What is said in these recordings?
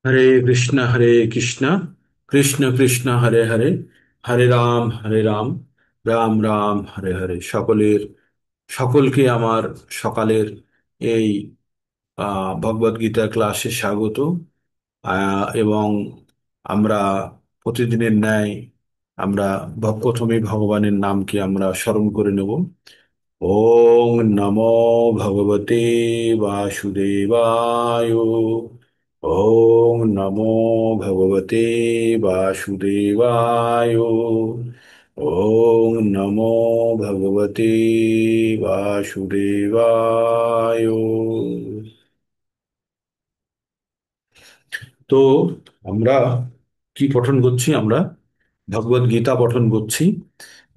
হরে কৃষ্ণ কৃষ্ণ কৃষ্ণ হরে হরে, হরে রাম রাম রাম হরে হরে। সকলকে আমার সকালের এই ভগবদ গীতা ক্লাসে স্বাগত। এবং আমরা প্রতিদিনের ন্যায় আমরা প্রথমে ভগবানের নামকে আমরা স্মরণ করে নেব। ওং নমো ভগবতে বাসুদেবায়। ওং নমো ভগবতে বাসুদেবায়। ওং নমো ভগবতে বাসুদেবায়। তো আমরা কি পঠন করছি? আমরা ভগবদ গীতা পঠন করছি।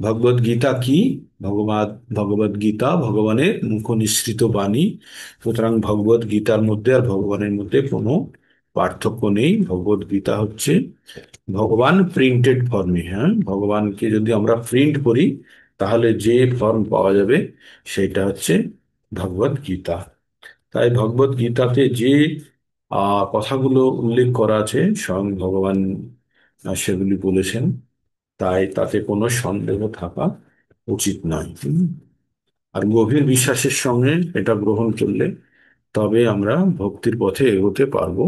ভগবদ গীতা কি? ভগবান ভগবদ গীতা ভগবানের মুখ নিঃসৃত বাণী। সুতরাং ভগবদ গীতার মধ্যে আর ভগবানের মধ্যে কোনো পার্থক্য নেই। ভগবদ গীতা হচ্ছে ভগবান প্রিন্টেড ফর্মে। হ্যাঁ, ভগবানকে যদি আমরা প্রিন্ট করি তাহলে যে ফর্ম পাওয়া যাবে সেটা হচ্ছে ভগবদ গীতা। তাই ভগবদ গীতাতে যে কথাগুলো উল্লেখ করা আছে স্বয়ং ভগবান সেগুলি বলেছেন। তাই তাতে কোনো সন্দেহ থাকা উচিত নয়। আর গভীর বিশ্বাসের সঙ্গে এটা গ্রহণ করলে তবে আমরা ভক্তির পথে এগোতে পারবো।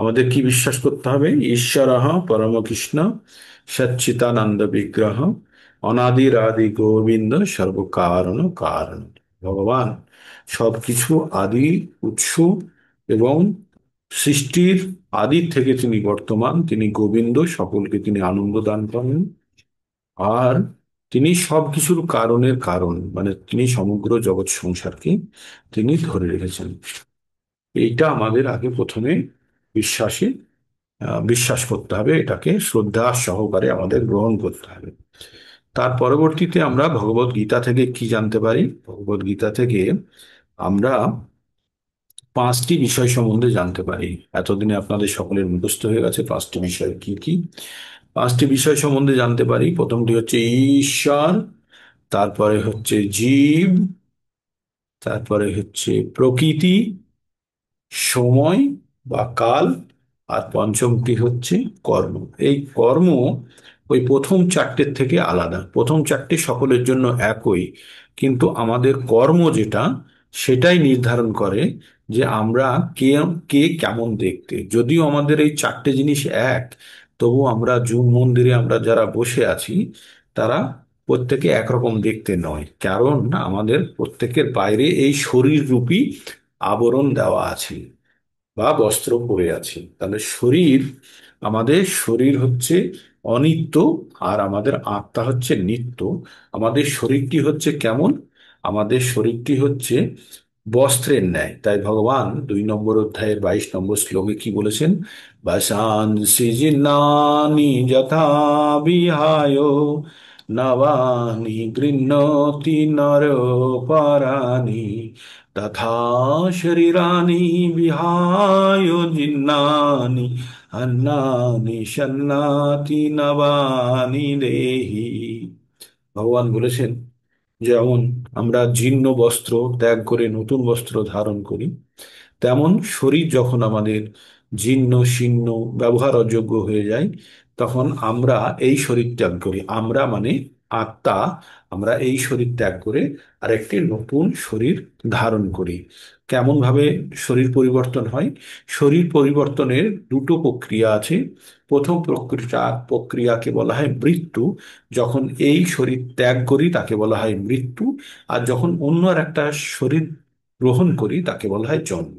আমাদের কি বিশ্বাস করতে হবে? ঈশ্বরঃ পরমকৃষ্ণ সচ্চিদানন্দ বিগ্রহ অনাদির আদি গোবিন্দ সর্বকারণ কারণ। ভগবান সবকিছু আদি, উৎস এবং সৃষ্টির আদি থেকে তিনি বর্তমান, তিনি গোবিন্দ, সকলকে তিনি আনন্দ দান করেন। আর তিনি সবকিছুর কারণের কারণ, মানে তিনি সমগ্র জগৎ সংসারকে তিনি ধরে রেখেছেন। এইটা আমাদের আগে প্রথমে বিশ্বাসে বিশ্বাস করতে হবে, এটাকে শ্রদ্ধা সহকারে আমাদের গ্রহণ করতে হবে। তার পরবর্তীতে আমরা ভগবদ গীতা থেকে কি জানতে পারি? ভগবদ গীতা থেকে আমরা পাঁচটি বিষয় সম্বন্ধে জানতে পারি। এতদিনে আপনাদের সকলের মুখস্থ হয়ে গেছে পাঁচটি বিষয় কি কি। পাঁচটি বিষয় সম্বন্ধে জানতে পারি। প্রথমটি হচ্ছে ঈশ্বর, তারপরে হচ্ছে জীব, তারপরে হচ্ছে প্রকৃতি, সময় বা কাল, আর পঞ্চমটি হচ্ছে কর্ম। এই কর্ম ওই প্রথম চারটের থেকে আলাদা। প্রথম চারটে সকলের জন্য একই, কিন্তু আমাদের কর্ম যেটা, সেটাই নির্ধারণ করে যে আমরা কে কে কেমন দেখতে। যদিও আমাদের এই চারটে জিনিস এক, তবু আমরা জুন মন্দিরে আমরা যারা বসে আছি তারা প্রত্যেকে একরকম দেখতে নয়, কারণ আমাদের প্রত্যেকের বাইরে এই শরীর রূপী আবরণ দেওয়া আছে বা বস্ত্র পরে আছি। তাহলে আমাদের শরীর হচ্ছে অনিত্য, আর আমাদের আত্মা হচ্ছে নিত্য। আমাদের শরীরটি হচ্ছে কেমন? আমাদের শরীরটি হচ্ছে বস্ত্রের ন্যায়। তাই ভগবান 2 নম্বর অধ্যায়ের 22 নম্বর শ্লোকে কি বলেছেন? বাসাংসি জীর্ণানি যথা বিহায় নবানি গৃহ্ণতি নরপরাণি তথা শরীরাণি বিহায় জীর্ণানি অন্নানি সন্নাতি নবানি দেহি। ভগবান বলেছেন, যেমন আমরা জীর্ণ বস্ত্র ত্যাগ করে নতুন বস্ত্র ধারণ করি, তেমন শরীর যখন আমাদের জীর্ণ শীর্ণ ব্যবহার অযোগ্য হয়ে যায়, তখন আমরা এই শরীর ত্যাগ করি। আমরা মানে আত্মা, আমরা এই শরীর ত্যাগ করে আরেকটি নতুন শরীর ধারণ করি। কেমন ভাবে শরীর পরিবর্তন হয়? শরীর পরিবর্তনের দুটো প্রক্রিয়া আছে। প্রথম প্রক্রিয়াকে বলা হয় মৃত্যু। যখন এই শরীর ত্যাগ করি তাকে বলা হয় মৃত্যু। আর যখন অন্য আর একটা শরীর গ্রহণ করি তাকে বলা হয় জন্ম।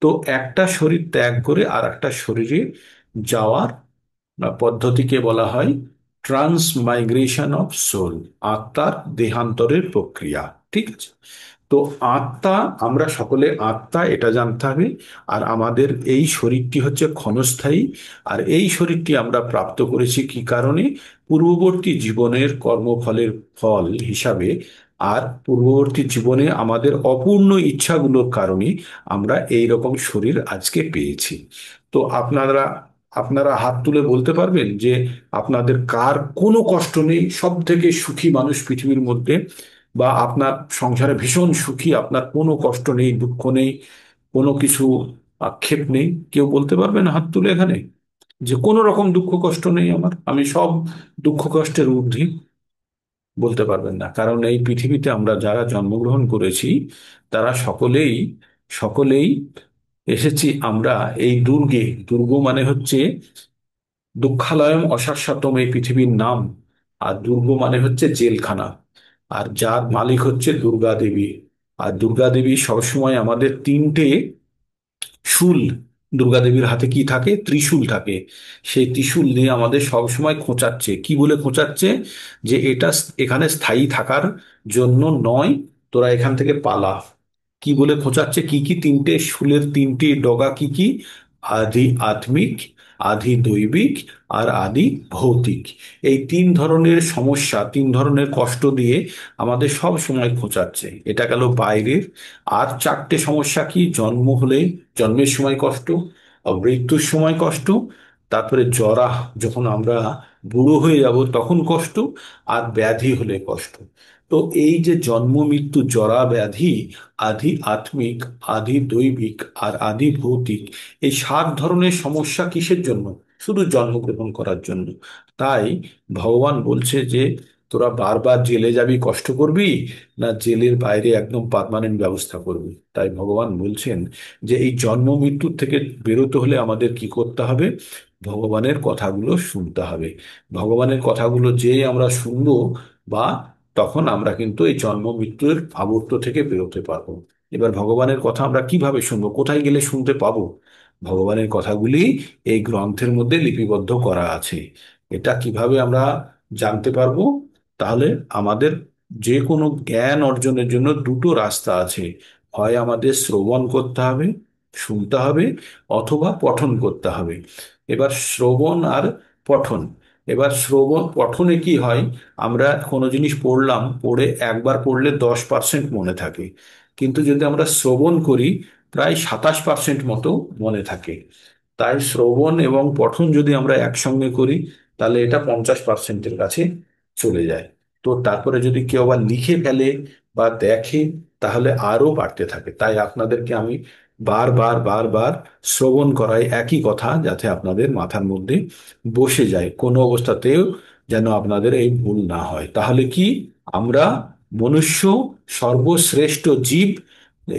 তো একটা শরীর ত্যাগ করে আর একটা শরীরে যাওয়ার পদ্ধতিকে বলা হয় ট্রান্সমাইগ্রেশন অফ সোল, আত্মার দেহান্তরের প্রক্রিয়া। ঠিক আছে? তো আত্মা, আমরা সকলে আত্মা, এটা জানতে হবে। আর আমাদের এই শরীরটি হচ্ছে ক্ষণস্থায়ী। আর এই শরীরটি আমরা প্রাপ্ত করেছি কি কারণে? পূর্ববর্তী জীবনের কর্মফলের ফল হিসাবে। আর পূর্ববর্তী জীবনে আমাদের অপূর্ণ ইচ্ছাগুলোর কারণে আমরা এই রকম শরীর আজকে পেয়েছি। তো আপনারা আপনারা হাত তুলে বলতে পারবেন যে আপনাদের কার কোনো কষ্ট নেই, সব থেকে সুখী মানুষ পৃথিবীর মধ্যে? বা আপনার সংসারে ভীষণ সুখী, আপনার কোনো কষ্ট নেই, দুঃখ নেই, কোনো কিছু আক্ষেপ নেই? কেউ বলতে পারবেন হাত তুলে এখানে যে কোনো রকম দুঃখ কষ্ট নেই আমার, আমি সব দুঃখ কষ্টের ঊর্ধ্বে? বলতে পারবেন না, কারণ এই পৃথিবীতে আমরা যারা জন্মগ্রহণ করেছি তারা সকলেই সকলেই এসেছি আমরা এই দুর্গে। দুর্গ মানে হচ্ছে দুঃখালয়ম অশাশ্বতম, এই পৃথিবীর নাম। আর দুর্গ মানে হচ্ছে জেলখানা। আর যার মালিক হচ্ছে দুর্গা দেবী। আর দুর্গা দেবী সবসময় আমাদের তিনটে শুল, দুর্গা দেবীর হাতে কি থাকে? ত্রিশূল থাকে। সেই ত্রিশূল নিয়ে আমাদের সবসময় খোঁচাচ্ছে, কি বলে খোঁচাচ্ছে? যে এটা এখানে স্থায়ী থাকার জন্য নয়, তোরা এখান থেকে পালা। কি বলে খোঁচাচ্ছে? কি কি তিনটে শুলের তিনটি ডগা কি কি? আদি আত্মিক, আদি দৈবিক, আর আদি ভৌতিক। এই তিন ধরনের সমস্যা, তিন ধরনের কষ্ট দিয়ে আমাদের সব সময় খোঁচাচ্ছে। এটা গেল বাইরের। আর চারটে সমস্যা কি? জন্ম হলে, জন্মের সময় কষ্ট, মৃত্যুর সময় কষ্ট, তারপরে জরা, যখন আমরা বুড়ো হয়ে যাব তখন কষ্ট, আর ব্যাধি হলে কষ্ট। তো এই যে জন্ম মৃত্যু জরা ব্যাধি, আদি আত্মিক, আদি দৈবিক, আর আদি ভৌতিক, এই সাত ধরনের সমস্যা কিসের জন্য? শুধু জন্মগ্রহণ করার জন্য। তাই ভগবান বলছে যে তোরা বারবার জেলে যাবি, কষ্ট করবি, না জেলের বাইরে একদম পার্মানেন্ট ব্যবস্থা করবি? তাই ভগবান বলছেন যে এই জন্ম মৃত্যুর থেকে বেরোতে হলে আমাদের কি করতে হবে? ভগবানের কথাগুলো শুনতে হবে। ভগবানের কথাগুলো যে আমরা শুনবো, বা তখন আমরা কিন্তু এই জন্ম মৃত্যুর আবর্ত থেকে বেরোতে পারবো। এবার ভগবানের কথা আমরা কিভাবে শুনবো, কোথায় গেলে শুনতে পাবো? ভগবানের কথাগুলি এই গ্রন্থের মধ্যে লিপিবদ্ধ করা আছে। এটা কিভাবে আমরা জানতে পারবো? তাহলে আমাদের যে কোনো জ্ঞান অর্জনের জন্য দুটো রাস্তা আছে। হয় আমাদের শ্রবণ করতে হবে, শুনতে হবে, অথবা পঠন করতে হবে। এবার শ্রবণ আর পঠন। এবার শ্রবণ পঠনে কি হয়? আমরা কোনো জিনিস পড়লাম, পড়ে একবার পড়লে 10% মনে থাকে, কিন্তু যদি আমরা শ্রবণ করি প্রায় 27% মতো মনে থাকে। তাই শ্রবণ এবং পঠন যদি আমরা একসঙ্গে করি তাহলে এটা 50%-এর কাছে চলে যায়। তো তারপরে যদি কেউ আবার লিখে ফেলে বা দেখে তাহলে আরো বাড়তে থাকে। তাই আপনাদেরকে আমি বারবার বারবার শ্রবণ করাই একই কথা, যাতে আপনাদের মাথার মধ্যে বসে যায়, কোনো অবস্থাতেও যেন আপনাদের এই ভুল না হয়। তাহলে কি আমরা মনুষ্য সর্বশ্রেষ্ঠ জীব।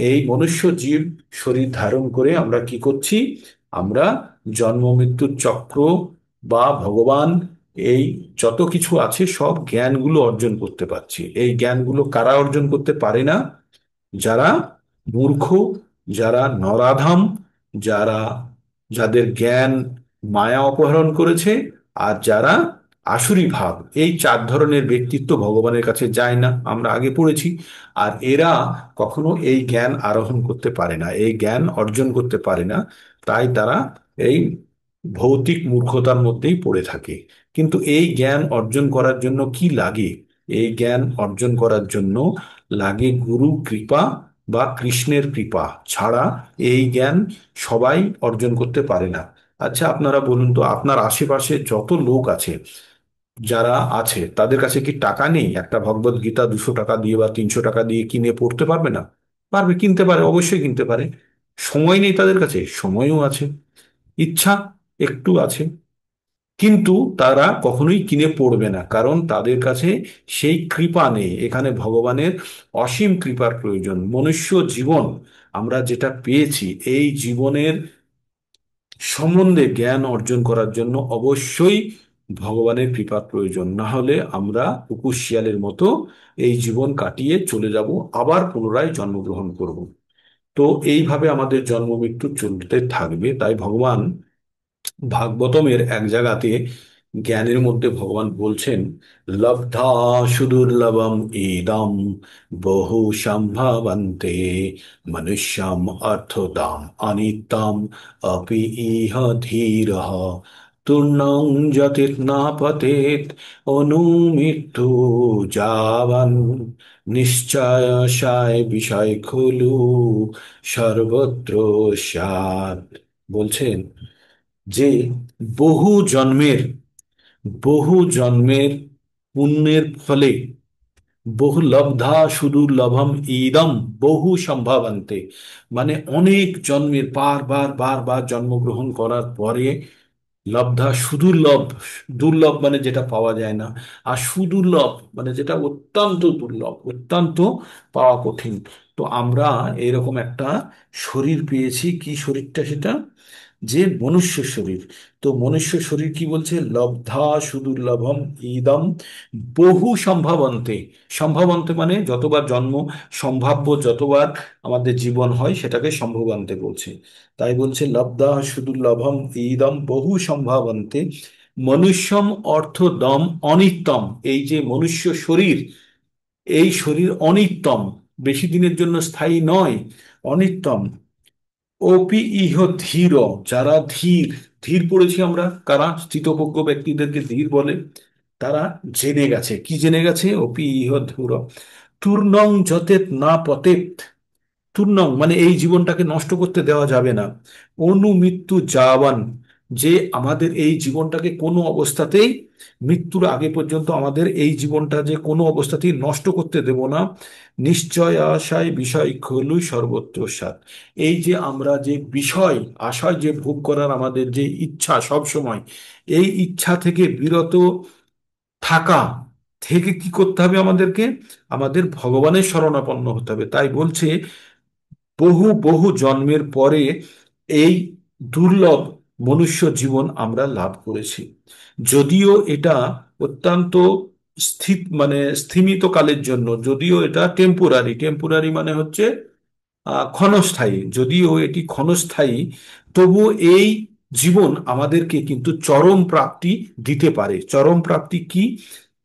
এই মনুষ্য জীব শরীর ধারণ করে আমরা কি করছি? আমরা জন্ম মৃত্যুর চক্র বা ভগবান, এই যত কিছু আছে সব জ্ঞানগুলো অর্জন করতে পারছি। এই জ্ঞানগুলো কারা অর্জন করতে পারে না? যারা মূর্খ, যারা নরাধাম, যারা, যাদের জ্ঞান মায়া অপহরণ করেছে, আর যারা আসুরি ভাব, এই চার ধরনের ব্যক্তিত্ব ভগবানের কাছে যায় না, আমরা আগে পড়েছি। আর এরা কখনো এই জ্ঞান আরোহণ করতে পারে না, এই জ্ঞান অর্জন করতে পারে না। তাই তারা এই ভৌতিক মূর্খতার মধ্যেই পড়ে থাকে। কিন্তু এই জ্ঞান অর্জন করার জন্য কি লাগে? এই জ্ঞান অর্জন করার জন্য লাগে গুরু কৃপা বা কৃষ্ণের কৃপা ছাড়া এই জ্ঞান সবাই অর্জন করতে পারে না। আচ্ছা আপনারা বলুন তো, আপনার আশেপাশে যত লোক আছে, যারা আছে তাদের কাছে কি টাকা নেই? একটা ভগবত গীতা 200 টাকা দিয়ে বা 300 টাকা দিয়ে কিনে পড়তে পারবে না? পারবে, কিনতে পারে, অবশ্যই কিনতে পারে। সময় নেই তাদের কাছে? সময়ও আছে। ইচ্ছা একটু আছে, কিন্তু তারা কখনোই কিনে পড়বে না, কারণ তাদের কাছে সেই কৃপা নেই। এখানে ভগবানের অসীম কৃপার প্রয়োজন। মনুষ্য জীবন আমরা যেটা পেয়েছি, এই জীবনের সম্বন্ধে জ্ঞান অর্জন করার জন্য অবশ্যই ভগবানের কৃপার প্রয়োজন। না হলে আমরা কুকুর শিয়ালের মতো এই জীবন কাটিয়ে চলে যাব, আবার পুনরায় জন্মগ্রহণ করব। তো এইভাবে আমাদের জন্ম মৃত্যু চলতে থাকবে। তাই ভগবান ভাগবতমের এক জায়গাতে জ্ঞানের মধ্যে ভগবান বলছেন, লব্ধা সুদুর্লভম ইদম বহু সম্ভাবন্তে মনুষ্যম অর্থদাম অনিত্যম অপি ইহ ধীর তূর্ণং যতিত না পতেত অনুমৃত্যু যাবান নিশ্চয় সায় বিষয় খলু সর্বত্র স্যাৎ। বলছেন যে বহু জন্মের বহু জন্মের পুণ্যের ফলে বহু লব্ধা সুদুর্লভম ইদম বহু সম্ভাবন্তে, মানে অনেক জন্মের বার বার জন্মগ্রহণ করার পরে লব্ধা সুদুর্লভ, দুর্লভ মানে যেটা পাওয়া যায় না, আর সুদুর্লভ মানে যেটা অত্যন্ত দুর্লভ, অত্যন্ত পাওয়া কঠিন। তো আমরা এরকম একটা শরীর পেয়েছি, কি শরীরটা সেটা, যে মনুষ্য শরীর। তো মনুষ্য শরীর কি বলছে, লব্ধা সুদুর্লভম ইদম বহু সম্ভাবন্তে। সম্ভাবন্তে মানে যতবার জন্ম, সম্ভাব্য যতবার আমাদের জীবন হয় সেটাকে সম্ভবান্তে বলছে। তাই বলছে লব্ধা সুদুর্লভম ইদম বহু সম্ভাবন্তে মনুষ্যম অর্থদম অনিত্যম। এই যে মনুষ্য শরীর, এই শরীর অনিত্যম, বেশি দিনের জন্য স্থায়ী নয়, অনিত্যম। অপি ইহ ধীর, যারা ধীর, ধীর পড়েছি আমরা, কারা, স্থিতপ্রজ্ঞ ব্যক্তিদেরকে ধীর বলে। তারা জেনে গেছে, কি জেনে গেছে, অপি ইহ ধীর তূর্ণং যতেত না পতেত। তূর্ণং মানে এই জীবনটাকে নষ্ট করতে দেওয়া যাবে না। অনুমৃত্যু যাওয়ান, যে আমাদের এই জীবনটাকে কোনো অবস্থাতেই, মৃত্যুর আগে পর্যন্ত আমাদের এই জীবনটা যে কোনো অবস্থাতেই নষ্ট করতে দেব না। নিশ্চয় আশায় বিষয় খলু সর্বত্র সাৎ। এই যে আমরা যে বিষয় আশায় যে ভোগ করার আমাদের যে ইচ্ছা সব সময়, এই ইচ্ছা থেকে বিরত থাকা থেকে কি করতে হবে আমাদেরকে, আমাদের ভগবানের শরণাপন্ন হতে হবে। তাই বলছে বহু বহু জন্মের পরে এই দুর্লভ মনুষ্য জীবন আমরা লাভ করেছি। যদিও এটা অত্যন্ত মানে স্থিমিত কালের জন্য, যদিও এটা টেম্পোরারি, টেম্পোরারি মানে হচ্ছে ক্ষণস্থায়ী, যদিও এটি ক্ষণস্থায়ী, তবু এই জীবন আমাদেরকে কিন্তু চরম প্রাপ্তি দিতে পারে। চরম প্রাপ্তি কি,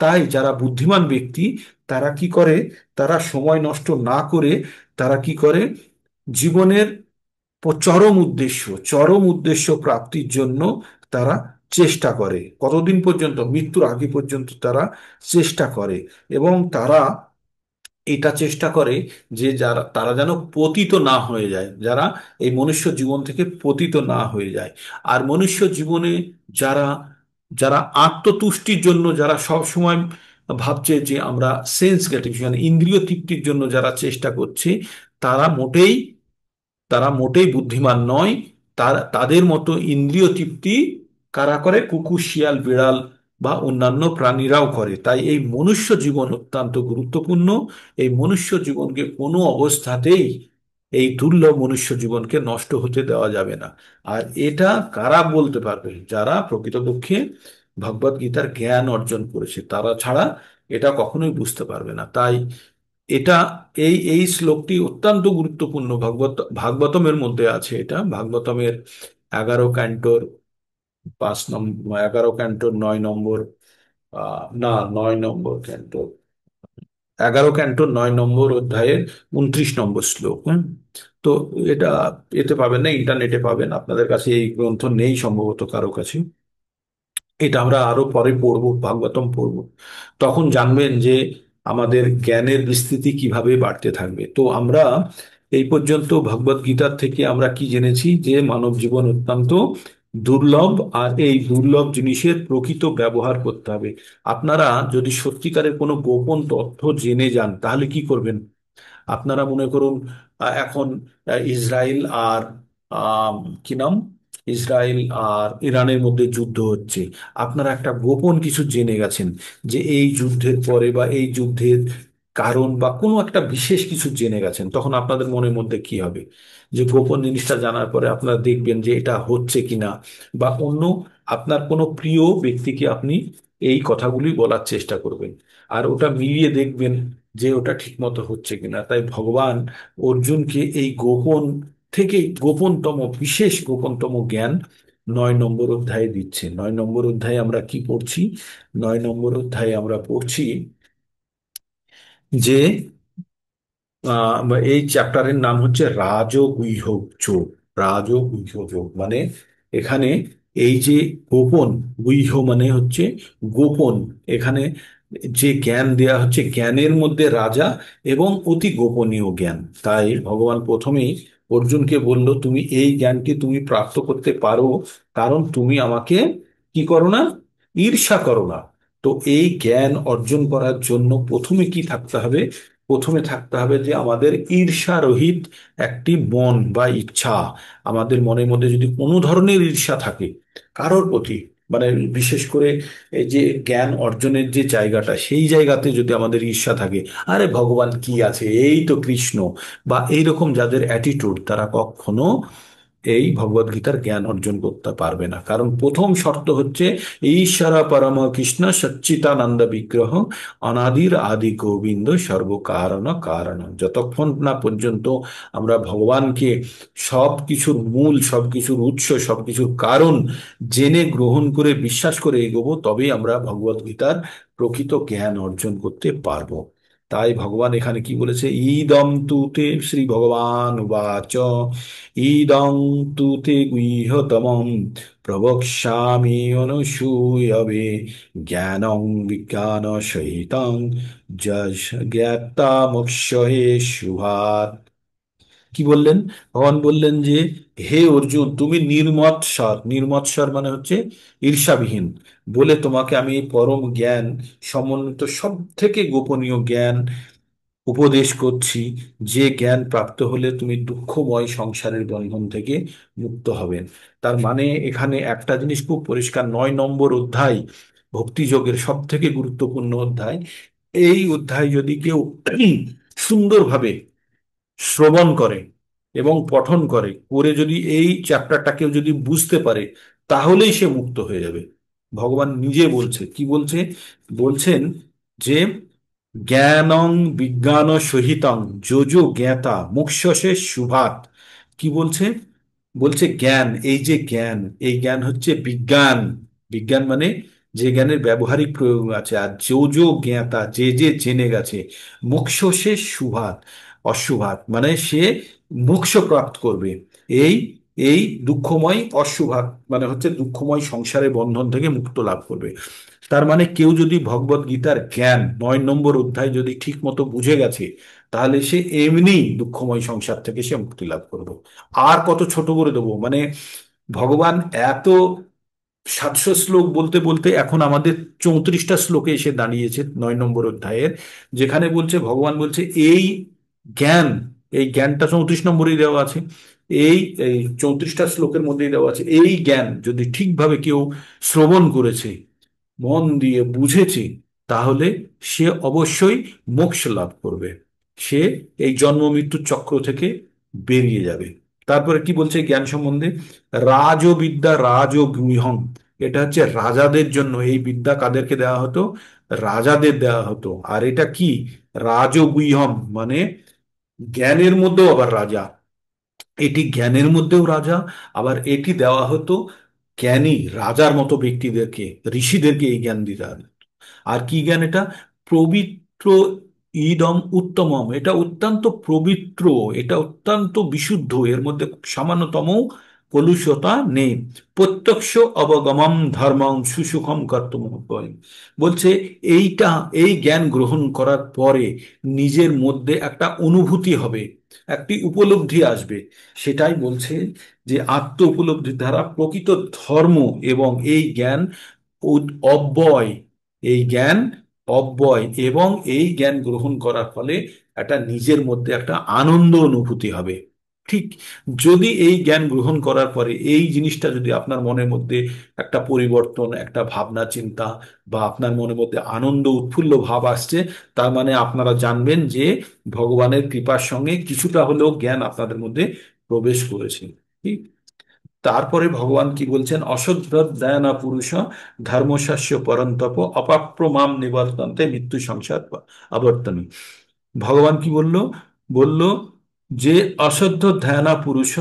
তাই যারা বুদ্ধিমান ব্যক্তি তারা কি করে, তারা সময় নষ্ট না করে তারা কি করে, জীবনের চরম উদ্দেশ্য, চরম উদ্দেশ্য প্রাপ্তির জন্য তারা চেষ্টা করে। কতদিন পর্যন্ত, মৃত্যুর আগে পর্যন্ত তারা চেষ্টা করে। এবং তারা এটা চেষ্টা করে যে যারা, তারা যেন পতিত না হয়ে যায়, যারা এই মনুষ্য জীবন থেকে পতিত না হয়ে যায়। আর মনুষ্য জীবনে যারা, যারা আত্মতুষ্টির জন্য, যারা সব সময় ভাবছে যে আমরা সেন্স গ্র্যাটিফিকেশন, ইন্দ্রিয় তৃপ্তির জন্য যারা চেষ্টা করছে, তারা মোটেই, তারা মোটেই বুদ্ধিমান নয়। তাদের মতো ইন্দ্রিয় তৃপ্তি কারা করে, কুকুর শিয়াল বিড়াল বা অন্যান্য প্রাণীরাও করে। তাই এই মনুষ্য জীবন অত্যন্ত গুরুত্বপূর্ণ। এই মনুষ্য জীবনকে কোনো অবস্থাতেই, এই দুর্লভ মনুষ্য জীবনকে নষ্ট হতে দেওয়া যাবে না। আর এটা কারা বলতে পারবে, যারা প্রকৃতপক্ষে ভগবত গীতার জ্ঞান অর্জন করেছে, তারা ছাড়া এটা কখনোই বুঝতে পারবে না। তাই এটা, এই এই শ্লোকটি অত্যন্ত গুরুত্বপূর্ণ, ভাগবতমের মধ্যে আছে। এটা ভাগবতমের 11 ক্যান্টোর 5 নম্বর, 11 ক্যান্টোর 9 নম্বর, না, 9 নম্বর ক্যান্টোর, 11 ক্যান্টোর 9 নম্বর অধ্যায়ের 29 নম্বর শ্লোক। হ্যাঁ, তো এটা এতে পাবেন না, ইন্টারনেটে পাবেন, আপনাদের কাছে এই গ্রন্থ নেই সম্ভবত কারো কাছে। এটা আমরা আরো পরে পড়বো, ভাগবতম পড়বো, তখন জানবেন যে আমাদের জ্ঞানের বিস্তৃতি কিভাবে বাড়তে থাকবে। তো আমরা এই পর্যন্ত ভগবত গীতার থেকে আমরা কি জেনেছি, যে মানব জীবন অত্যন্ত দুর্লভ, আর এই দুর্লভ জিনিসের প্রকৃত ব্যবহার করতে হবে। আপনারা যদি সত্যিকারের কোনো গোপন তথ্য জেনে যান তাহলে কি করবেন, আপনারা মনে করুন এখন ইসরায়েল আর আম, কি নাম, ইসরায়েল আর ইরানের মধ্যে যুদ্ধ হচ্ছে। আপনারা একটা গোপন কিছু জেনে গেছেন, যে এই যুদ্ধের পরে বা এই যুদ্ধের কারণ বা কোনো একটা বিশেষ কিছু জেনে গেছেন, তখন আপনাদের মনের মধ্যে কি হবে, যে গোপন জিনিসটা জানার পরে আপনারা দেখবেন যে এটা হচ্ছে কিনা, বা অন্য আপনার কোনো প্রিয় ব্যক্তিকে আপনি এই কথাগুলি বলার চেষ্টা করবেন, আর ওটা মিলিয়ে দেখবেন যে ওটা ঠিকমতো হচ্ছে কিনা। তাই ভগবান অর্জুনকে এই গোপন থেকে গোপনতম, বিশেষ গোপনতম জ্ঞান 9 নম্বর অধ্যায়ে দিচ্ছে। 9 নম্বর অধ্যায়ে আমরা কি পড়ছি, 9 নম্বর অধ্যায়ে আমরা পড়ছি যে এই চ্যাপ্টারের নাম হচ্ছে রাজগুহ্য যোগ। রাজগুহ্য যোগ মানে এখানে এই যে গোপন, গুহ্য মানে হচ্ছে গোপন, এখানে যে জ্ঞান দেয়া হচ্ছে, জ্ঞানের মধ্যে রাজা এবং অতি গোপনীয় জ্ঞান। তাই ভগবান প্রথমেই অর্জুনকে বলল, তুমি এই জ্ঞানকে তুমি প্রাপ্ত করতে পারো, কারণ তুমি আমাকে কি করো না, ঈর্ষা করো না। তো এই জ্ঞান অর্জন করার জন্য প্রথমে কি থাকতে হবে? প্রথমে থাকতে হবে যে আমাদের ঈর্ষারহিত একটি মন বা ইচ্ছা। আমাদের মনের মধ্যে যদি কোনো ধরনের ঈর্ষা থাকে কারোর প্রতি, মানে বিশেষ করে এই যে জ্ঞান অর্জনের যে জায়গাটা, সেই জায়গাতে যদি আমাদের ঈর্ষা থাকে, আরে ভগবান কি আছে, এই তো কৃষ্ণ, বা এইরকম যাদের অ্যাটিটিউড, তারা কখনো এই ভগবদ গীতার জ্ঞান অর্জন করতে পারবে না। কারণ প্রথম শর্ত হচ্ছে ঈশ্বর পরম কৃষ্ণ সচ্চিদানন্দ বিগ্রহ অনাদির আদি গোবিন্দ সর্বকারণ কারণ। যতক্ষণ না পর্যন্ত আমরা ভগবানকে সব কিছুর মূল, সব কিছুর উৎস, সব কিছুর কারণ জেনে গ্রহণ করে বিশ্বাস করে এগোবো, তবেই আমরা ভগবদ গীতার প্রকৃত জ্ঞান অর্জন করতে পারবো। তাই ভগবান এখানে কি বলেছে? ইদম তু তে, শ্রী ভগবান উবাচ ইদং তু তে গুহ্যতমম প্রবক্ষ্যামি অনুসূয়বে জ্ঞানং বিজ্ঞান সহিতং যশ জ্ঞাতা মোক্ষয়ে শুভাৎ। কি বললেন? ভগবান বললেন যে, হে অর্জুন, তুমি নির্মৎসর, নির্মৎসর মানে হচ্ছে ঈর্ষাবিহীন, বলে তোমাকে আমি এই পরম জ্ঞান সমন্বিত সব থেকে গোপনীয় জ্ঞান উপদেশ করছি, যে জ্ঞান প্রাপ্ত হলে তুমি দুঃখময় সংসারের বন্ধন থেকে মুক্ত হবেন। তার মানে এখানে একটা জিনিস খুব পরিষ্কার, 9 নম্বর অধ্যায় ভক্তিযোগের সব থেকে গুরুত্বপূর্ণ অধ্যায়। এই অধ্যায় যদি কেউ সুন্দরভাবে শ্রবণ করে এবং পঠন করে, করে যদি এই চ্যাপ্টারটা কেউ যদি বুঝতে পারে, তাহলেই সে মুক্ত হয়ে যাবে। ভগবান নিজে বলছে, কি বলছে? বলছেন যে জ্ঞানং বিজ্ঞান সহিতং যোজো জ্ঞাতা মোক্ষসে শুভাৎ। কি বলছে? বলছে জ্ঞান, এই যে জ্ঞান, এই জ্ঞান হচ্ছে বিজ্ঞান। বিজ্ঞান মানে যে জ্ঞানের ব্যবহারিক প্রয়োগ আছে। আর যোজো জ্ঞাতা, যে যে জেনে গেছে, মোক্ষসে শুভাৎ, অশুভাৎ মানে সে মোক্ষ প্রাপ্ত করবে। এই এই দুঃখময় অশুভাৎ মানে হচ্ছে দুঃখময় সংসারের বন্ধন থেকে মুক্ত লাভ করবে। তার মানে কেউ যদি ভগবত গীতার জ্ঞান 9 নম্বর অধ্যায় যদি ঠিক মতো বুঝে গেছে, তাহলে সে এমনি দুঃখময় সংসার থেকে সে মুক্তি লাভ করবে। আর কত ছোট করে দেবো, মানে ভগবান এত 700 শ্লোক বলতে বলতে এখন আমাদের 34টা শ্লোকে এসে দাঁড়িয়েছে 9 নম্বর অধ্যায়ের, যেখানে বলছে, ভগবান বলছে এই জ্ঞান, এই জ্ঞানটা 34 নম্বরেই দেওয়া আছে। এই এই 34টা শ্লোকের মধ্যেই দেওয়া আছে, এই জ্ঞান যদি ঠিকভাবে কেউ শ্রবণ করেছে, মন দিয়ে বুঝেছে, তাহলে সে অবশ্যই মোক্ষ লাভ করবে। সে এই জন্ম মৃত্যুর চক্র থেকে বেরিয়ে যাবে। তারপরে কি বলছে জ্ঞান সম্বন্ধে? রাজবিদ্যা রাজগৃহম, এটা হচ্ছে রাজাদের জন্য। এই বিদ্যা কাদেরকে দেওয়া হতো? রাজাদের দেওয়া হতো। আর এটা কি? রাজগুহ্যম মানে জ্ঞানের মধ্যেও আবার রাজা। এটি জ্ঞানের মধ্যেও রাজা, আবার এটি দেওয়া হতো জ্ঞানী রাজার মতো ব্যক্তিদেরকে, ঋষিদেরকে এই জ্ঞান দিতে হবে। আর কি জ্ঞান এটা? পবিত্র ইদম উত্তমম, এটা অত্যন্ত পবিত্র, এটা অত্যন্ত বিশুদ্ধ, এর মধ্যে সামান্যতম কলুষতা নেই। প্রত্যক্ষ অবগমম ধর্মম সুসুখম কর্তুম। বলছে এইটা, এই জ্ঞান গ্রহণ করার পরে নিজের মধ্যে একটা অনুভূতি হবে, একটি উপলব্ধি আসবে। সেটাই বলছে যে আত্ম উপলব্ধির দ্বারা প্রকৃত ধর্ম এবং এই জ্ঞান অব্যয়, এই জ্ঞান অব্যয়, এবং এই জ্ঞান গ্রহণ করার ফলে একটা নিজের মধ্যে একটা আনন্দ অনুভূতি হবে। ঠিক, যদি এই জ্ঞান গ্রহণ করার পরে এই জিনিসটা যদি আপনার মনের মধ্যে একটা পরিবর্তন, একটা ভাবনা চিন্তা, বা আপনার মনের মধ্যে আনন্দ উৎফুল্ল ভাব আসছে, তার মানে আপনারা জানবেন যে ভগবানের কৃপার সঙ্গে কিছুটা হলেও জ্ঞান আপনাদের মধ্যে প্রবেশ করেছে। ঠিক। তারপরে ভগবান কি বলছেন? অশ্রদ্ধা পুরুষ ধর্মশাস্য পরন্তপ অপাপ্য মাম নিবর্তন্তে মৃত্যু সংসার আবর্তনী। ভগবান কি বলল? বলল যে অশ্রদ্ধ ধ্যানা পুরুষ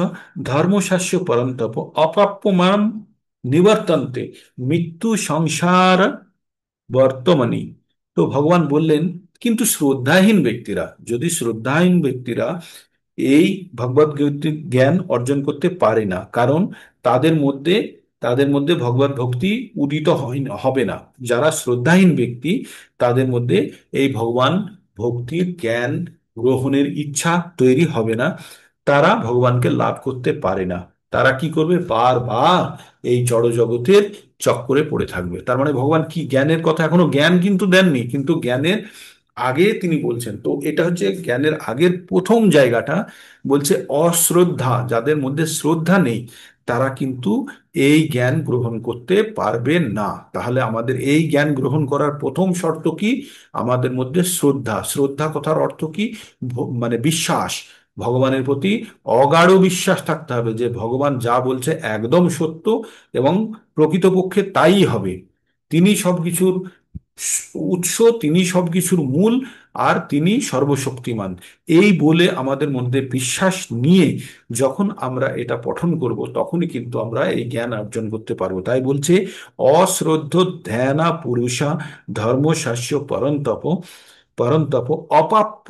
ধর্মশাস্য পরন্তপ অপ্রাপ্য মাম নিবর্তন্তে মৃত্যু সংসার বর্তমানে। তো ভগবান বললেন, কিন্তু শ্রদ্ধাহীন ব্যক্তিরা, যদি শ্রদ্ধাহীন ব্যক্তিরা এই ভগবত জ্ঞান অর্জন করতে পারে না, কারণ তাদের মধ্যে তাদের মধ্যে ভগবত ভক্তি উদিত হবে না। যারা শ্রদ্ধাহীন ব্যক্তি, তাদের মধ্যে এই ভগবান ভক্তির জ্ঞান গ্রহণের ইচ্ছা তৈরি হবে না, তারা ভগবানকে লাভ করতে পারে না। তারা কি করবে? বারবার এই জড় জগতের চক্করে পড়ে থাকবে। তার মানে ভগবান কি জ্ঞানের কথা, এখনো জ্ঞান কিন্তু দেননি, কিন্তু জ্ঞানের আগে তিনি বলছেন। তো এটা হচ্ছে জ্ঞানের আগের প্রথম জায়গাটা, বলছে অশ্রদ্ধা, যাদের মধ্যে শ্রদ্ধা নেই তারা কিন্তু এই জ্ঞান গ্রহণ করতে পারবে না। তাহলে আমাদের এই জ্ঞান গ্রহণ করার প্রথম শর্ত কি? আমাদের মধ্যে শ্রদ্ধা। শ্রদ্ধা কথার অর্থ কি? মানে বিশ্বাস, ভগবানের প্রতি অগাঢ় বিশ্বাস থাকতে হবে যে ভগবান যা বলছে একদম সত্য এবং প্রকৃতপক্ষে তাই হবে। তিনি সবকিছুর উৎস, তিনি সবকিছুর মূল, আর তিনি সর্বশক্তিমান। এই বলে আমাদের মধ্যে বিশ্বাস নিয়ে যখন আমরা এটা পঠন করব তখনই কিন্তু আমরা এই জ্ঞান অর্জন করতে পারবো। তাই বলছে অশ্রদ্ধ ধ্যানা পুরুষা ধর্মশাস্য পরন্তপ পরন্তপ অপাপ্য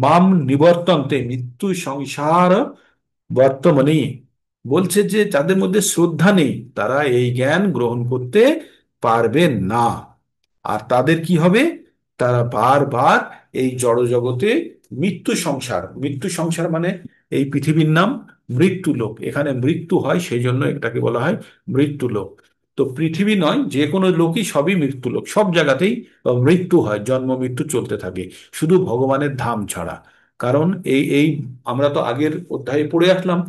মাম নিবর্তন্তে মৃত্যু সংসার বর্তমানে। বলছে যে যাদের মধ্যে শ্রদ্ধা নেই তারা এই জ্ঞান গ্রহণ করতে পারবে না। আর তাদের কি হবে? তারা বারবার এই জড় জগতে মৃত্যু সংসার, মৃত্যু সংসার মানে এই পৃথিবীর নাম মৃত্যু লোক, এখানে মৃত্যু হয় সেই জন্য এটাকে বলা হয় মৃত্যু লোক। তো পৃথিবী নয়, যে কোনো লোকই সবই মৃত্যু লোক, সব জায়গাতেই মৃত্যু হয়, জন্ম মৃত্যু চলতে থাকে, শুধু ভগবানের ধাম ছাড়া। কারণ এই আমরা তো আগের অধ্যায়ে পড়ে আসলাম,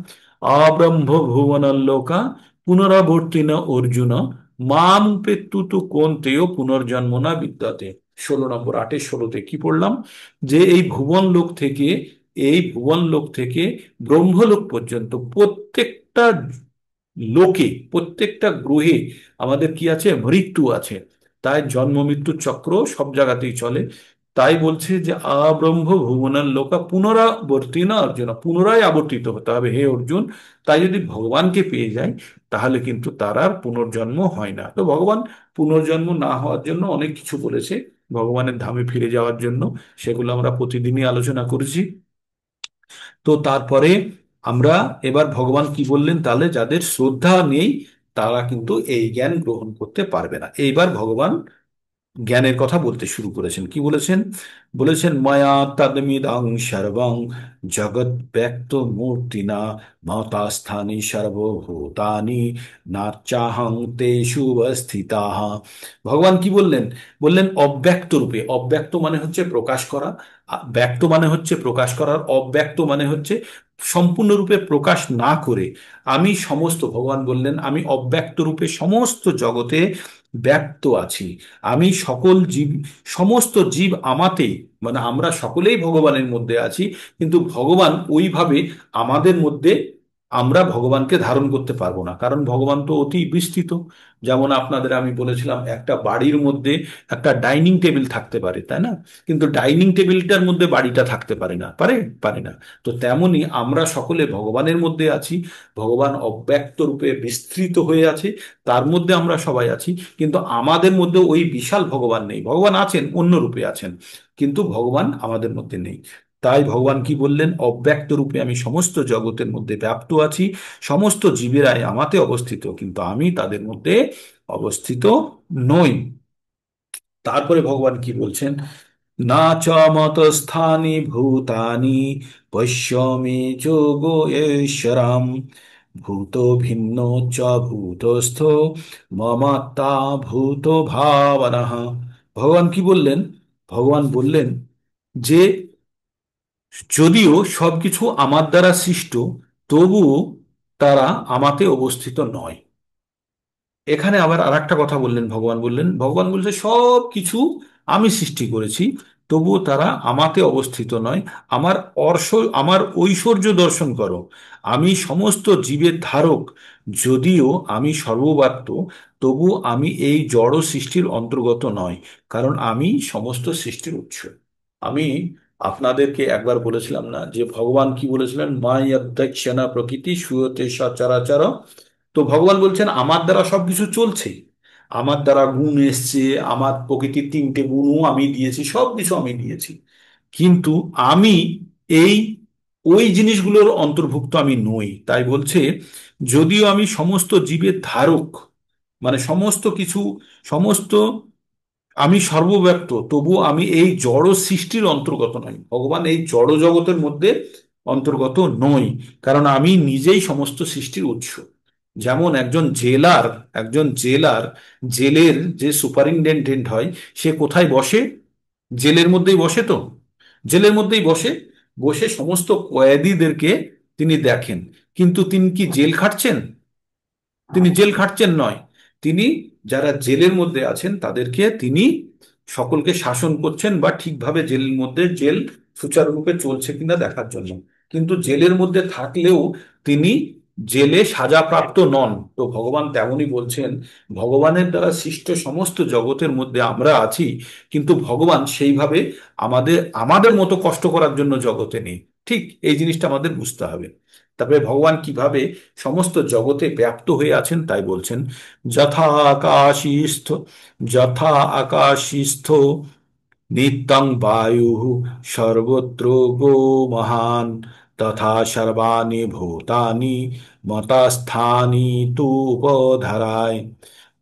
আব্রহ্ম ভুবনাল্লোকা পুনরাবর্তিন অর্জুন মাম পেত্তু তু কোন্তেয় পুনর্জন্ম না বিদ্যতে। 16 নম্বর 8-16তে কি পড়লাম? যে এই ভুবন লোক থেকে, এই ভুবন লোক থেকে ব্রহ্মলোক পর্যন্ত প্রত্যেকটা লোকে, প্রত্যেকটা গ্রহে আমাদের কি আছে? মৃত্যু আছে। তাই জন্ম মৃত্যুর চক্র সব জায়গাতেই চলে। তাই বলছে যে আব্রহ্ম ভুবনাল লোকা পুনরাবর্তী না অর্জুন, পুনরায় আবর্তিত হতে হবে হে অর্জুন। তাই যদি ভগবানকে পেয়ে যায় তাহলে কিন্তু তার আর পুনর্জন্ম হয় না। তো ভগবান পুনর্জন্ম না হওয়ার জন্য অনেক কিছু বলেছে, ভগবানের ধামে ফিরে যাওয়ার জন্য, সেগুলো আমরা প্রতিদিনই আলোচনা করেছি। তো তারপরে আমরা এবার ভগবান কি বললেন, তাহলে যাদের শ্রদ্ধা নেই তারা কিন্তু এই জ্ঞান গ্রহণ করতে পারবে না। এইবার ভগবান জ্ঞানের কথা বলতে শুরু করেছেন। কি বলেছেন? বলেছেন মায়া তদমিদং সর্বং জগৎ ব্যক্ত মূর্তিনা মতা স্থানি সর্বভূতানি নাচাহং তেষু স্থিতাহ। ভগবান কি বললেন? বললেন অব্যক্ত রূপে। অব্যক্ত মানে হচ্ছে প্রকাশ করা, ব্যক্ত মানে হচ্ছে প্রকাশ করার, অব্যক্ত মানে হচ্ছে সম্পূর্ণরূপে প্রকাশ না করে। আমি সমস্ত, ভগবান বললেন আমি অব্যক্ত রূপে সমস্ত জগতে ব্যক্ত আছি। আমি সকল জীব, সমস্ত জীব আমাতে, মানে আমরা সকলেই ভগবানের মধ্যে আছি, কিন্তু ভগবান ওইভাবে আমাদের মধ্যে, আমরা ভগবানকে ধারণ করতে পারবো না, কারণ ভগবান তো অতি বিস্তৃত। যেমন আপনাদের আমি বলেছিলাম একটা বাড়ির মধ্যে একটা ডাইনিং টেবিল থাকতে পারে, তাই না? কিন্তু ডাইনিং টেবিলটার মধ্যে বাড়িটা থাকতে পারে না, পারে? পারে না। তো তেমনি আমরা সকলে ভগবানের মধ্যে আছি, ভগবান অব্যক্ত রূপে বিস্তৃত হয়ে আছে, তার মধ্যে আমরা সবাই আছি, কিন্তু আমাদের মধ্যে ওই বিশাল ভগবান নেই। ভগবান আছেন, অন্য রূপে আছেন, কিন্তু ভগবান আমাদের মধ্যে নেই। তাই ভগবান কি বললেন? অব্যক্ত রূপে আমি সমস্ত জগতের মধ্যে ব্যাপ্ত আছি, সমস্ত জীবেরাই আমাতে অবস্থিত, কিন্তু আমি তাদের মধ্যে অবস্থিত নই। তারপরে ভগবান কি বলছেন? না চ মতস্থানি ভূতানি পশ্যমি যোগো ঈশ্বরাম ভূত ভিন্ন চ ভূতস্থ মমাত্মা ভূত ভাবনা। ভগবান কি বললেন? ভগবান বললেন যে যদিও সবকিছু আমার দ্বারা সৃষ্ট, তবুও তারা আমাতে অবস্থিত নয়। এখানে আবার আর একটা কথা বললেন, ভগবান বললেন, ভগবান বলছে সব কিছু আমি সৃষ্টি করেছি, তবুও তারা আমাতে অবস্থিত নয়। আমার অর্শ, আমার ঐশ্বর্য দর্শন করো। আমি সমস্ত জীবের ধারক, যদিও আমি সর্বব্যাপ্ত, তবু আমি এই জড় সৃষ্টির অন্তর্গত নয়, কারণ আমি সমস্ত সৃষ্টির উৎস। আমি আপনাদেরকে একবার বলেছিলাম না যে ভগবান কি বলেছিলেন? মাই অধ্যক্ষণা প্রকৃতি সুয়তে সচরাচর। তো ভগবান বলছেন আমার দ্বারা সবকিছু চলছে, আমার দ্বারা গুণ এসছে, আমার প্রকৃতির 3টে গুণও আমি দিয়েছি, সবকিছু আমি দিয়েছি, কিন্তু আমি এই ওই জিনিসগুলোর অন্তর্ভুক্ত আমি নই। তাই বলছে যদিও আমি সমস্ত জীবের ধারক, মানে সমস্ত কিছু, সমস্ত, আমি সর্বব্যাপ্ত, তবু আমি এই জড় সৃষ্টির অন্তর্গত নই। ভগবান এই জড় জগতের মধ্যে অন্তর্গত নই, কারণ আমি নিজেই সমস্ত সৃষ্টির উৎস। যেমন একজন জেলার জেলের যে সুপারিনটেন্ডেন্ট হয়, সে কোথায় বসে? জেলের মধ্যেই বসে তো, জেলের মধ্যেই বসে, বসে সমস্ত কয়েদিদেরকে তিনি দেখেন। কিন্তু তিনি কি জেল খাটছেন? তিনি জেল খাটছেন নয়, তিনি যারা জেলের মধ্যে আছেন তাদেরকে তিনি সকলকে শাসন করছেন, বা ঠিকভাবে জেলের মধ্যে জেল সুচারুরূপে চলছে কিনা দেখার জন্য। কিন্তু জেলের মধ্যে থাকলেও তিনি জেলে সাজাপ্রাপ্ত নন। তো ভগবান তেমনই বলছেন, ভগবানের দ্বারা সৃষ্ট সমস্ত জগতের মধ্যে আমরা আছি, কিন্তু ভগবান সেইভাবে আমাদের আমাদের মতো কষ্ট করার জন্য জগতে নেই। ঠিক এই জিনিসটা আমাদের বুঝতে হবে। তারপরে ভগবান কিভাবে সমস্ত জগতে ব্যাপ্ত হয়ে আছেন তাই বলছেন। যথা আকাশীস্থ যথা আকাশীস্থ নিত্যং বায়ু সর্বত্র গো মহান, তথা সর্বাণি ভূতানি মতস্থানি তু উপধারায়।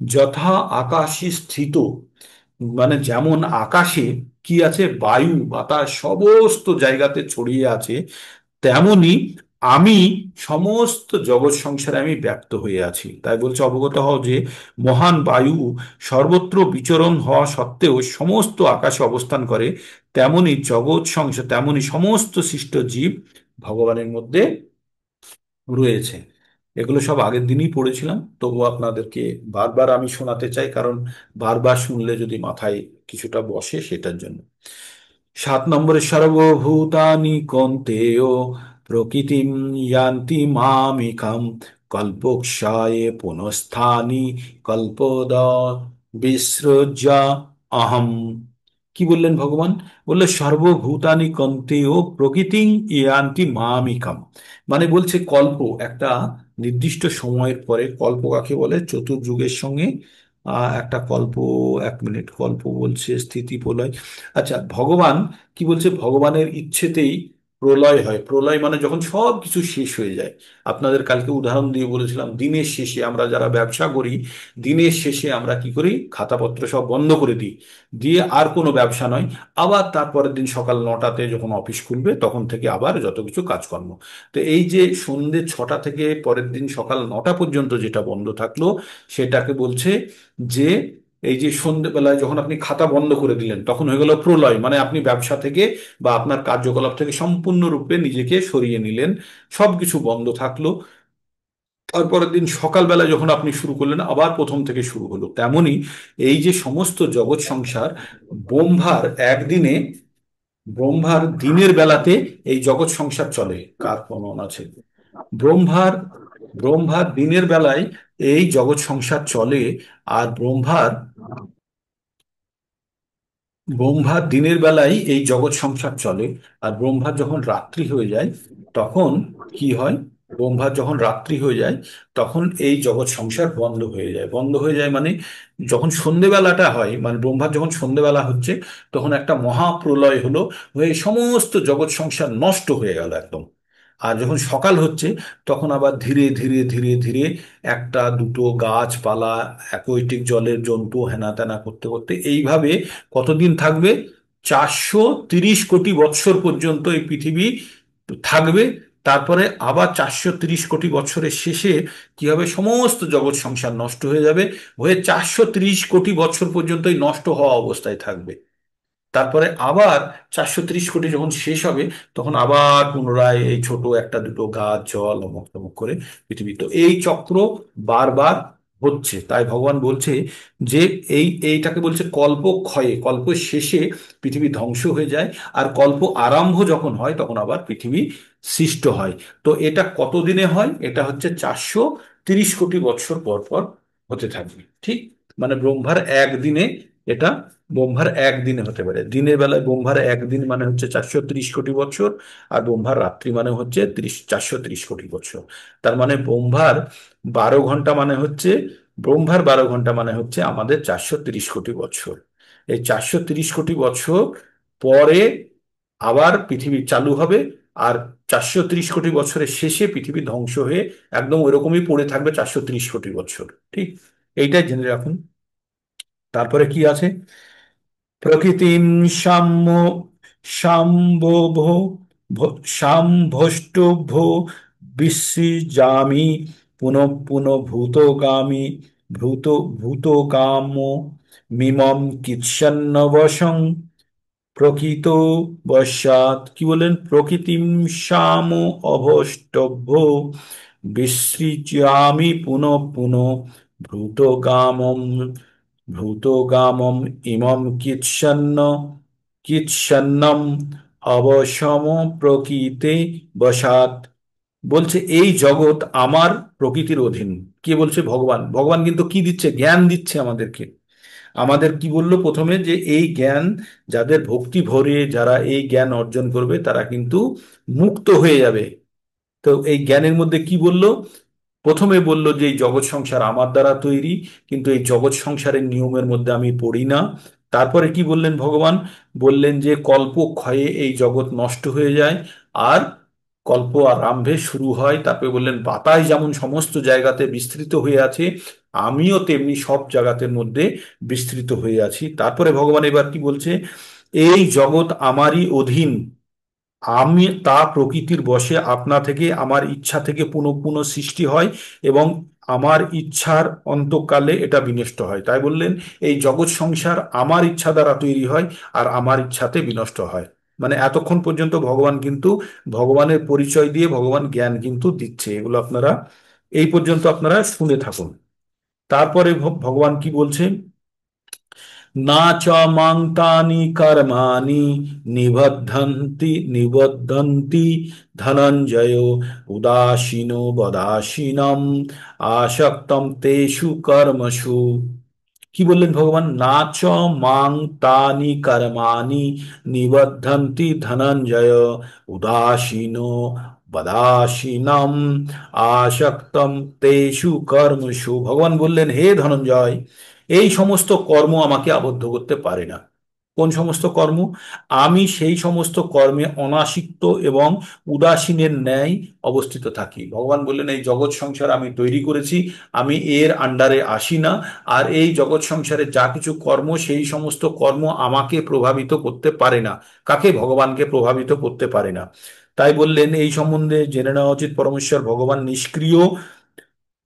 যথা আকাশে স্থিত, মানে যেমন আকাশে কি আছে, বায়ু বাতাস সমস্ত জায়গাতে ছড়িয়ে আছে, তেমনি আমি সমস্ত জগৎ সংসারে আমি ব্যক্ত হয়ে আছি। তাই বলছে, অবগত হও যে মহান বায়ু সর্বত্র বিচরণ হওয়া সত্ত্বেও সমস্ত আকাশে অবস্থান করে, তেমনি জগৎ সংসার, তেমনি সমস্ত সৃষ্ট জীব ভগবানের মধ্যে রয়েছে। এগুলো সব আগের দিনই পড়েছিলাম, তবুও আপনাদেরকে বারবার আমি শোনাতে চাই, কারণ বারবার শুনলে যদি মাথায় কিছুটা বসে সেটার জন্য। 7 নম্বরে, সর্বভূতানি কন্তেয় প্রকৃতিম ইয়ান্তি মামিকাম কল্পক্ষয়ে পুনঃস্থানি কল্পদ বিসৃজ্য অহম। কি বললেন ভগবান? বললে সর্বভূতানি কন্তেয় প্রকৃতিং ইয়ান্তি মামিকাম। মানে বলছে কল্প একটা নির্দিষ্ট সময়ের পরে, কল্প কাকে বলে? চতুর্যুগের সঙ্গে একটা কল্প। 1 মিনিট, কল্প বলছে স্থিতি প্রলয়। আচ্ছা, ভগবান কি বলছে? ভগবানের ইচ্ছেতেই প্রলয় হয়। প্রলয় মানে যখন সব কিছু শেষ হয়ে যায়। আপনাদের কালকে উদাহরণ দিয়ে বলেছিলাম, দিনের শেষে আমরা যারা ব্যবসা করি, দিনের শেষে আমরা কি করি? খাতাপত্র সব বন্ধ করে দিই, দিয়ে আর কোনো ব্যবসা নয়। আবার তারপরের দিন সকাল 9টাতে যখন অফিস খুলবে, তখন থেকে আবার যত কিছু কাজকর্ম। তো এই যে সন্ধ্যে 6টা থেকে পরের দিন সকাল 9টা পর্যন্ত যেটা বন্ধ থাকলো, সেটাকে বলছে যে এই যে সন্ধ্যেবেলায় যখন আপনি খাতা বন্ধ করে দিলেন, তখন হয়ে গেল প্রলয়। মানে আপনি ব্যবসা থেকে বা আপনার কার্যকলাপ থেকে সম্পূর্ণরূপে নিজেকে সরিয়ে নিলেন, সবকিছু বন্ধ থাকলো। তারপরের দিন সকালবেলা যখন আপনি শুরু করলেন, আবার প্রথম থেকে শুরু হলো। তেমনি এই যে সমস্ত জগৎ সংসার, ব্রহ্মার একদিনে, ব্রহ্মার দিনের বেলাতে এই জগৎ সংসার চলে। কার প্রমাণ আছে? ব্রহ্মার ব্রহ্মার দিনের বেলায় এই জগৎ সংসার চলে। আর ব্রহ্মার দিনের বেলায় এই জগৎ সংসার চলে। আর ব্রহ্মার যখন রাত্রি হয়ে যায়, তখন কি হয়? ব্রহ্মার যখন রাত্রি হয়ে যায়, তখন এই জগৎ সংসার বন্ধ হয়ে যায়। বন্ধ হয়ে যায় মানে যখন সন্ধেবেলাটা হয়, মানে ব্রহ্মার যখন সন্ধেবেলা হচ্ছে, তখন একটা মহাপ্রলয় হলো, হয়ে সমস্ত জগৎ সংসার নষ্ট হয়ে গেল একদম। আর যখন সকাল হচ্ছে, তখন আবার ধীরে ধীরে ধীরে ধীরে একটা দুটো গাছপালা, অ্যাকোয়াটিক জলের জন্তু, হেনা তেনা করতে করতে এইভাবে কতদিন থাকবে? 430 কোটি বৎসর পর্যন্ত এই পৃথিবী থাকবে। তারপরে আবার 430 কোটি বৎসরের শেষে কি হবে? সমস্ত জগৎ সংসার নষ্ট হয়ে যাবে, হয়ে 430 কোটি বৎসর পর্যন্ত এই নষ্ট হওয়া অবস্থায় থাকবে। তারপরে আবার 430 কোটি যখন শেষ হবে, তখন আবার পুনরায় এই ছোট একটা দুটো গাছ, জল, অমুক তমুক করে পৃথিবী। তো এই চক্র বারবার হচ্ছে। তাই ভগবান বলছে যে এইটাকে বলছে কল্প ক্ষয়ে, কল্প শেষে পৃথিবী ধ্বংস হয়ে যায়, আর কল্প আরম্ভ যখন হয় তখন আবার পৃথিবী সৃষ্ট হয়। তো এটা কত দিনে হয়? এটা হচ্ছে 430 কোটি বৎসর পর পর হতে থাকবে। ঠিক, মানে এটা ব্রহ্মার একদিনে হতে পারে। দিনের বেলায় ব্রহ্মার একদিন মানে হচ্ছে 430 কোটি বছর, আর ব্রহ্মার রাত্রি মানে হচ্ছে 430 কোটি বছর। তার মানে বারো ঘন্টা মানে হচ্ছে ব্রহ্মার 12 ঘন্টা মানে হচ্ছে আমাদের 430 কোটি বছর। এই 430 কোটি বছর পরে আবার পৃথিবী চালু হবে। আর 430 কোটি বছরের শেষে পৃথিবী ধ্বংস হয়ে একদম ওইরকমই পড়ে থাকবে 430 কোটি বছর। ঠিক, এইটাই জেনে রাখুন। তারপরে কি আছে? প্রকৃতিম সাম্য সম্ভোভ সাম্ভষ্টভ্য বিশ্রীযামি পুনঃ পুনঃ ভূতগামী ভূত ভূতগাম মিমম কিচ্ছন্নবশং প্রকৃত বশাৎ। কি বলেন? প্রকৃতিম সাম অভষ্টভ্য বিশ্রীযামি পুনঃ পুনঃ ভূতগামম ভূতগামম ইমম কিচ্ছন্নম অবশম প্রকৃতে বশাৎ। বলছে এই জগৎ আমার প্রকৃতির অধীন। কে বলছে? ভগবান। ভগবান কিন্তু কি দিচ্ছে? জ্ঞান দিচ্ছে আমাদেরকে। আমাদের কি বললো প্রথমে? যে এই জ্ঞান, যাদের ভক্তি ভরে যারা এই জ্ঞান অর্জন করবে তারা কিন্তু মুক্ত হয়ে যাবে। তো এই জ্ঞানের মধ্যে কি বলল? প্রথমে বলল যে এই জগৎ সংসার আমার দ্বারা তৈরি, কিন্তু এই জগৎ সংসারের নিয়মের মধ্যে আমি পড়ি না। তারপরে কি বললেন ভগবান? বললেন যে কল্প ক্ষয়ে এই জগৎ নষ্ট হয়ে যায়, আর কল্প আরম্ভে শুরু হয়। তারপরে বললেন বাতাস যেমন সমস্ত জায়গাতে বিস্তৃত হয়ে আছে, আমিও তেমনি সব জায়গাতের মধ্যে বিস্তৃত হয়ে আছি। তারপরে ভগবান এবার কি বলছে? এই জগৎ আমারই অধীন, আমি তা প্রকৃতির বশে, আপনা থেকে আমার ইচ্ছা থেকে পুনঃ পুনঃ সৃষ্টি হয়, এবং আমার ইচ্ছার অন্তকালে এটা বিনষ্ট হয়। তাই বললেন এই জগৎ সংসার আমার ইচ্ছা দ্বারা তৈরি হয়, আর আমার ইচ্ছাতে বিনষ্ট হয়। মানে এতক্ষণ পর্যন্ত ভগবান কিন্তু ভগবানের পরিচয় দিয়ে ভগবান জ্ঞান কিন্তু দিচ্ছে। এগুলো আপনারা এই পর্যন্ত আপনারা শুনে থাকুন। তারপরে ভগবান কি বলছে? না চ মাং তানি কর্মাণি নিবধ্যন্তি ধনঞ্জয় উদাসীনো বদাসীনম আসক্তম তেষু কর্মসু। কি বললেন ভগবান? না চ মাং তানি কর্মাণি নিবধ্যন্তি ধনঞ্জয় উদাসীনো বদাসীনম আসক্তম তেষু কর্মসু। ভগবান বললেন হে ধনঞ্জয়, এই সমস্ত কর্ম আমাকে আবদ্ধ করতে পারে না। কোন সমস্ত কর্ম? আমি সেই সমস্ত কর্মে অনাসক্ত এবং উদাসীনের ন্যায় অবস্থিত থাকি। ভগবান বললেন এই জগৎ সংসার আমি তৈরি করেছি, আমি এর আন্ডারে আসি না। আর এই জগৎ সংসারে যা কিছু কর্ম, সেই সমস্ত কর্ম আমাকে প্রভাবিত করতে পারে না। কাকে? ভগবানকে প্রভাবিত করতে পারে না। তাই বললেন এই সম্বন্ধে জেনে নেওয়া উচিত পরমেশ্বর ভগবান নিষ্ক্রিয়।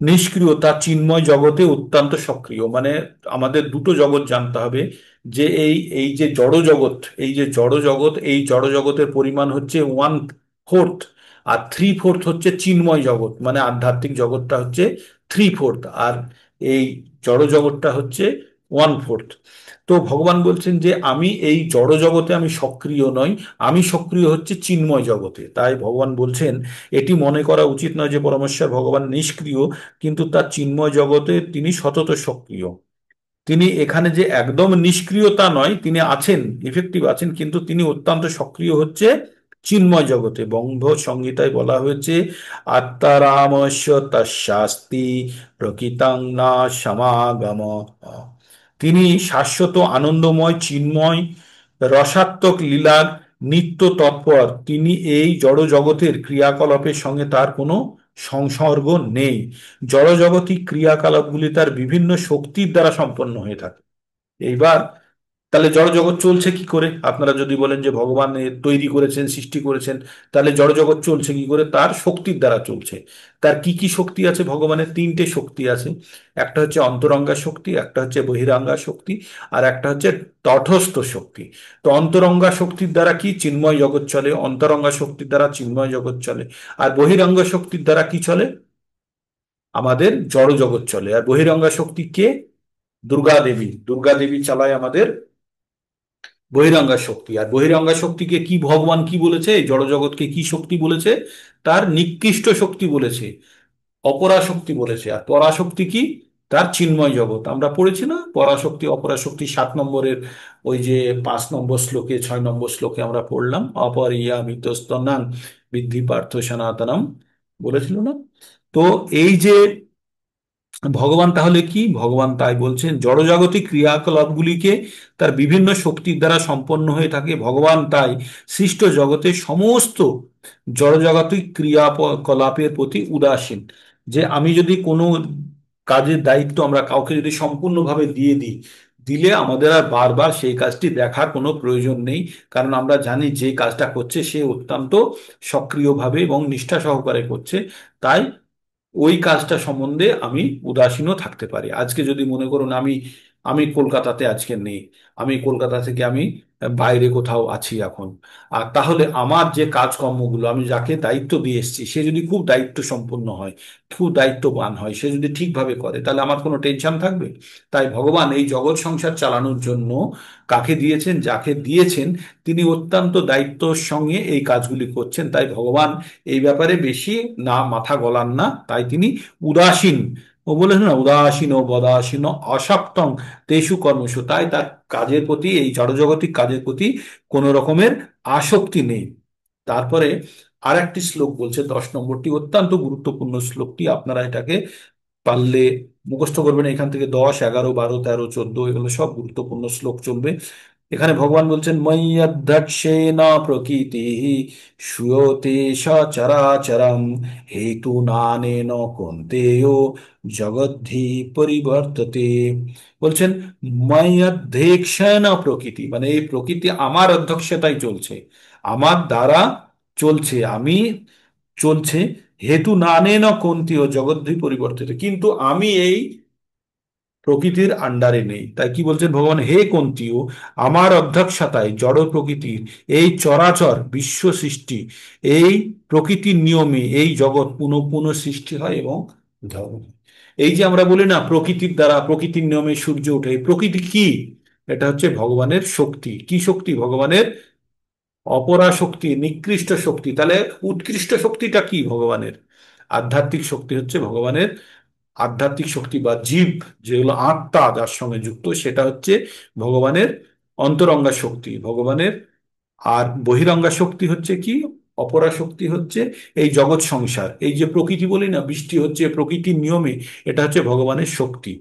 নিষ্ক্রিয়, তার চিন্ময় জগতে অত্যন্ত সক্রিয়। মানে আমাদের দুটো জগৎ জানতে হবে, যে এই এই যে জড় জগৎ, এই যে জড় জগৎ, এই জড় জগতের পরিমাণ হচ্ছে 1/4, আর 3/4 হচ্ছে চিন্ময় জগৎ, মানে আধ্যাত্মিক জগৎটা হচ্ছে 3/4, আর এই জড় জগৎটা হচ্ছে 1/4। তো ভগবান বলছেন যে আমি এই জড় জগতে আমি সক্রিয় নই, আমি সক্রিয় হচ্ছে চিন্ময় জগতে। তাই ভগবান বলছেন এটি মনে করা উচিত নয় যে পরমেশ্বর ভগবান নিষ্ক্রিয়, কিন্তু তার চিন্ময় জগতে তিনি সতত সক্রিয়। তিনি এখানে যে একদম নিষ্ক্রিয়তা নয়, তিনি আছেন, ইফেক্টিভ আছেন, কিন্তু তিনি অত্যন্ত সক্রিয় হচ্ছে চিন্ময় জগতে। বঙ্গ সংহিতায় বলা হয়েছে আত্মারামস্য তস্যাস্তি প্রকৃতাং না সমাগম। তিনি শাশ্বত আনন্দময় চিন্ময় রসাত্মক লীলার নিত্য তৎপর। তিনি এই জড় জগতের ক্রিয়াকলাপের সঙ্গে তার কোনো সংসর্গ নেই। জড়জগতিক ক্রিয়াকলাপগুলি তার বিভিন্ন শক্তির দ্বারা সম্পন্ন হয়ে থাকে। এইবার তাহলে জড়জগৎ চলছে কি করে? আপনারা যদি বলেন যে ভগবান তৈরি করেছেন, সৃষ্টি করেছেন, তাহলে জড়জগৎ চলছে কি করে? তার শক্তির দ্বারা চলছে। তার কি কি শক্তি আছে? ভগবানের তিনটে শক্তি আছে। একটা হচ্ছে অন্তরঙ্গা শক্তি, একটা হচ্ছে বহিরাঙ্গা শক্তি, আর একটা হচ্ছে তটস্থ শক্তি। তো অন্তরঙ্গা শক্তির দ্বারা কি চিন্ময় জগৎ চলে, অন্তরঙ্গা শক্তির দ্বারা চিন্ময় জগৎ চলে। আর বহিরাঙ্গা শক্তির দ্বারা কি চলে? আমাদের জড় জগৎ চলে। আর বহিরাঙ্গা শক্তি কে? দুর্গা দেবী। দুর্গা দেবী চালায় আমাদের বহিরাঙ্গা শক্তি। আর বহিরাঙ্গা শক্তিকে কি ভগবান কি বলেছে? এই জড়জগৎকে কি শক্তি বলেছে? তার নিকৃষ্ট শক্তি বলেছে, অপরাশক্তি বলেছে। আর পরাশক্তি কি? তার চিন্ময় জগৎ। আমরা পড়েছি না পরাশক্তি অপরাশক্তি 7 নম্বরের ওই যে 5 নম্বর শ্লোকে, 6 নম্বর শ্লোকে আমরা পড়লাম, অপরিয়ামিতস্তনাং বিদ্ধি পার্থ সনাতনম, বলেছিল না? তো এই যে ভগবান তাহলে কি? ভগবান তাই বলছেন জড়জাগতিক ক্রিয়াকলাপগুলিকে তার বিভিন্ন শক্তির দ্বারা সম্পন্ন হয়ে থাকে। ভগবান তাই সৃষ্ট জগতের সমস্ত জড়জাগতিক ক্রিয়াকলাপের প্রতি উদাসীন। যে আমি যদি কোনো কাজের দায়িত্ব আমরা কাউকে যদি সম্পূর্ণভাবে দিয়ে দিই, দিলে আমাদের আর বারবার সেই কাজটি দেখার কোনো প্রয়োজন নেই, কারণ আমরা জানি যে কাজটা করছে সে অত্যন্ত সক্রিয়ভাবে এবং নিষ্ঠা সহকারে করছে। তাই ওই কাজটা সম্বন্ধে আমি উদাসীনও থাকতে পারি। আজকে যদি মনে করুন আমি আমি কলকাতাতে আজকে নেই, আমি কলকাতা থেকে আমি বাইরে কোথাও আছি এখন, আর তাহলে আমার যে কাজকর্মগুলো আমি যাকে দায়িত্ব দিয়ে এসেছি সে যদি খুব দায়িত্ব সম্পন্ন হয়, খুব দায়িত্ববান হয়, সে যদি ঠিকভাবে করে, তাহলে আমার কোনো টেনশন থাকবে? তাই ভগবান এই জগৎ সংসার চালানোর জন্য কাকে দিয়েছেন, যাকে দিয়েছেন তিনি অত্যন্ত দায়িত্বর সঙ্গে এই কাজগুলি করছেন। তাই ভগবান এই ব্যাপারে বেশি না মাথা গলান না, তাই তিনি উদাসীন। ও বলেছেন না, উদাসীন ও বদাসীন অসক্তং তেষু কর্মসু, তাই তার কাজের প্রতি, এই জড়জগতিক কাজের প্রতি কোনো রকমের আসক্তি নেই। তারপরে আর একটি শ্লোক বলছে, 10 নম্বরটি অত্যন্ত গুরুত্বপূর্ণ শ্লোকটি, আপনারা এটাকে পারলে মুখস্থ করবেন। এখান থেকে 10, 11, 12, 13, 14 এগুলো সব গুরুত্বপূর্ণ শ্লোক চলবে। এখানে ভগবান বলছেন, ময়্যধ্যক্ষেণ প্রকৃতি শ্রুয়তে সচরাচরম হেতু নানেন কন্তেয় জগদ্ধি পরিবর্ততে। বলছেন ময়্যধ্যক্ষেণ প্রকৃতি, মানে এই প্রকৃতি আমার অধ্যক্ষতায় চলছে, আমার দ্বারা চলছে, আমি চলছে। হেতু নানেন কন্তেয় জগদ্ধি পরিবর্তিত, কিন্তু আমি এই প্রকৃতির আন্ডারে নেই। তাই কি বলছেন ভগবান, হে কন্তিও, আমার অধ্যক্ষতায় জড় প্রকৃতির এই চরাচর বিশ্ব সৃষ্টি, এই প্রকৃতির নিয়মে এই জগৎ পুনঃ পুনঃ সৃষ্টি হয় এবং ধর্ম হয়। এই যে আমরা বলি না প্রকৃতির দ্বারা, প্রকৃতির নিয়মে সূর্য ওঠে, এই প্রকৃতি কি? এটা হচ্ছে ভগবানের শক্তি। কি শক্তি? ভগবানের অপরা শক্তি, নিকৃষ্ট শক্তি। তাহলে উৎকৃষ্ট শক্তিটা কি ভগবানের? আধ্যাত্মিক শক্তি হচ্ছে ভগবানের, আধ্যাত্মিক শক্তি বা জীব, যেগুলো আত্মা যার সঙ্গে যুক্ত, সেটা হচ্ছে ভগবানের অন্তরঙ্গা শক্তি, ভগবানের। আর বহিরঙ্গা শক্তি হচ্ছে কি? অপরা শক্তি হচ্ছে এই জগৎ সংসার, এই যে প্রকৃতি বলি না, বৃষ্টি হচ্ছে প্রকৃতির নিয়মে, এটা হচ্ছে ভগবানের শক্তি।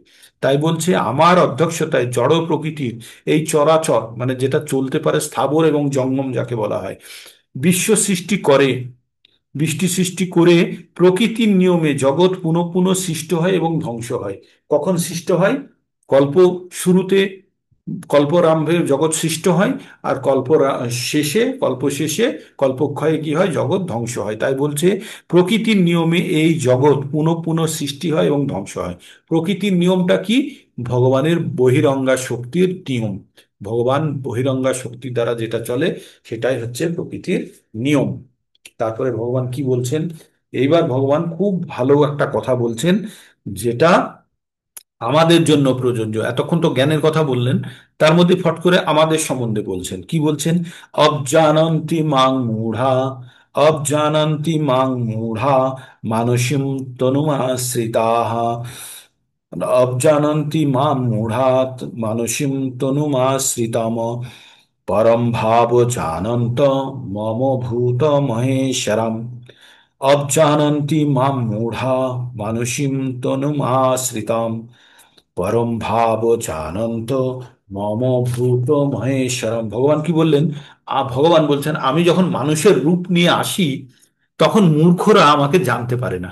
তাই বলছে আমার অধ্যক্ষতায় জড় প্রকৃতির এই চরাচর, মানে যেটা চলতে পারে, স্থাবর এবং জঙ্গম যাকে বলা হয়, বিশ্ব সৃষ্টি করে, বৃষ্টি সৃষ্টি করে প্রকৃতির নিয়মে জগৎ পুনঃ পুনঃ সৃষ্ট হয় এবং ধ্বংস হয়। কখন সৃষ্ট হয়? কল্প শুরুতে, কল্পরাম্ভে জগৎ সৃষ্ট হয়, আর শেষে, কল্প শেষে, কল্পক্ষয়ে কি হয়? জগৎ ধ্বংস হয়। তাই বলছে প্রকৃতির নিয়মে এই জগৎ পুনঃ পুনঃ সৃষ্টি হয় এবং ধ্বংস হয়। প্রকৃতির নিয়মটা কি? ভগবানের বহিরঙ্গা শক্তির নিয়ম। ভগবান বহিরঙ্গা শক্তির দ্বারা যেটা চলে সেটাই হচ্ছে প্রকৃতির নিয়ম। তারপরে ভগবান কি বলছেন? এইবার ভগবান খুব ভালো একটা কথা বলছেন, যেটা আমাদের জন্য প্রযোজ্য। এতক্ষণ তো জ্ঞানের কথা বললেন, তার মধ্যে ফট করে আমাদের সম্বন্ধে বলছেন। কি বলছেন? অবজানন্তি মাং মূঢ়া, অবজানন্তি মাং মূঢ়া মানসিম তনুমাশ্রিতাঃ, অবজানন্তি মাং মূঢ়া মানসিম তনুমাশ্রিতাম পরম ভাব জানন্ত মম ভূত মহেশ্বরম। অবজানন্তি মাম মূঢ়া মানসিম তনুমাশ্রিতাম পরম ভাব জানন্ত মম ভূত মহেশ্বরম। ভগবান কি বললেন? ভগবান বলছেন, আমি যখন মানুষের রূপ নিয়ে আসি তখন মূর্খরা আমাকে জানতে পারে না।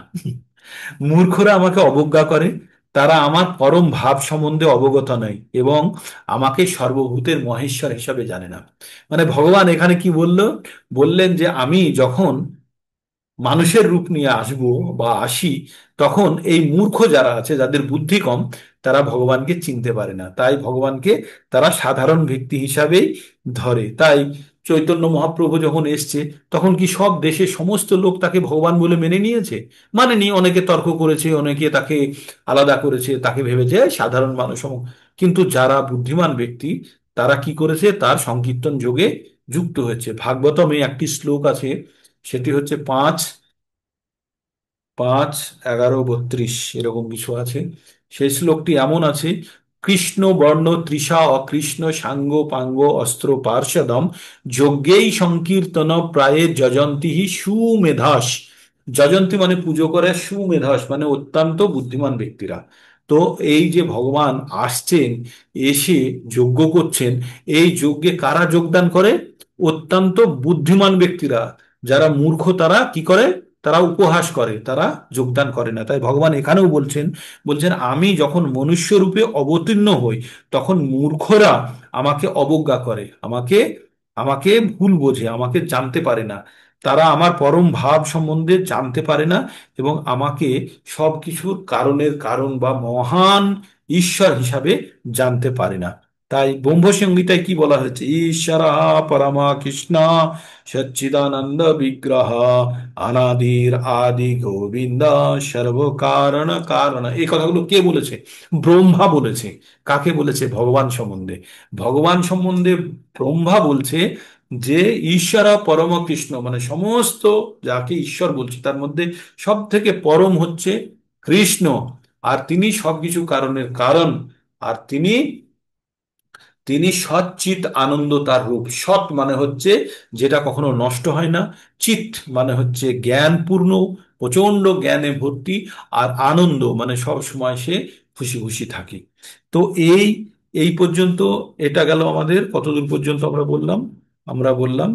মূর্খরা আমাকে অবজ্ঞা করে, তারা আমার পরম ভাব সম্বন্ধে অবগত নয় এবং আমাকে সর্বভূতের মহেশ্বর হিসাবে জানে না। মানে ভগবান এখানে কি বললেন যে আমি যখন মানুষের রূপ নিয়ে আসব বা আসি, তখন এই মূর্খ যারা আছে, যাদের বুদ্ধি কম, তারা ভগবানকে চিনতে পারে না। তাই ভগবানকে তারা সাধারণ ব্যক্তি হিসাবেই ধরে। তাই চৈতন্য মহাপ্রভু যখন এসছে, তখন কি সব দেশের সমস্ত লোক তাকে ভগবান বলে মেনে নিয়েছে? মানে নি, অনেকে তর্ক করেছে, অনেকে তাকে আলাদা করেছে, তাকে ভেবেছে সাধারণ মানুষ কিন্তু যারা বুদ্ধিমান ব্যক্তি, তারা কি করেছে? তার সংকীর্তন যোগে যুক্ত হয়েছে। ভাগবতমে একটি শ্লোক আছে, সেটি হচ্ছে 5, 5, 11, 32 এরকম কিছু আছে। সেই শ্লোকটি এমন আছে, কৃষ্ণ বর্ণ তৃষা অকৃষ্ণ সাঙ্গ পাঙ্গ অস্ত্র পার্ষদম যজ্ঞেই সংকীর্তন প্রায়ে যজন্তি হি সুমেধাস। যজন্তি মানে পুজো করে, সুমেধাস মানে অত্যন্ত বুদ্ধিমান ব্যক্তিরা। তো এই যে ভগবান আসছেন, এসে যজ্ঞ করছেন, এই যজ্ঞে কারা যোগদান করে? অত্যন্ত বুদ্ধিমান ব্যক্তিরা। যারা মূর্খ তারা কি করে? তারা উপহাস করে, তারা যোগদান করে না। তাই ভগবান এখানেও বলছেন, বলছেন আমি যখন মনুষ্য রূপে অবতীর্ণ হই তখন মূর্খরা আমাকে অবজ্ঞা করে, আমাকে আমাকে ভুল বোঝে, আমাকে জানতে পারে না। তারা আমার পরম ভাব সম্বন্ধে জানতে পারে না এবং আমাকে সব কিছুর কারণের কারণ বা মহান ঈশ্বর হিসাবে জানতে পারে না। তাই ব্রহ্মসংহিতায় কি বলা হয়েছে? ঈশ্বর পরমা কৃষ্ণ সচ্চিদানন্দ বিগ্রহ অনাদির আদি গোবিন্দ সর্ব কারণ কারণ। এই কথাগুলো কে বলেছে? ব্রহ্মা বলেছে। কাকে বলেছে? ভগবান সম্বন্ধে। ভগবান সম্বন্ধে ব্রহ্মা বলছে যে ঈশ্বরা পরম কৃষ্ণ, মানে সমস্ত যাকে ঈশ্বর বলছে তার মধ্যে সব থেকে পরম হচ্ছে কৃষ্ণ। আর তিনি সবকিছু কারণের কারণ। আর তিনি তিনি সচ্চিৎ আনন্দ তার রূপ। সৎ মানে হচ্ছে যেটা কখনো নষ্ট হয় না, চিৎ মানে হচ্ছে জ্ঞানপূর্ণ, প্রচন্ড জ্ঞানে ভর্তি, আর আনন্দ মানে সব সময় সে খুশি খুশি থাকে। তো এই এই পর্যন্ত এটা গেল আমাদের কতদূর পর্যন্ত আমরা বললাম? আমরা বললাম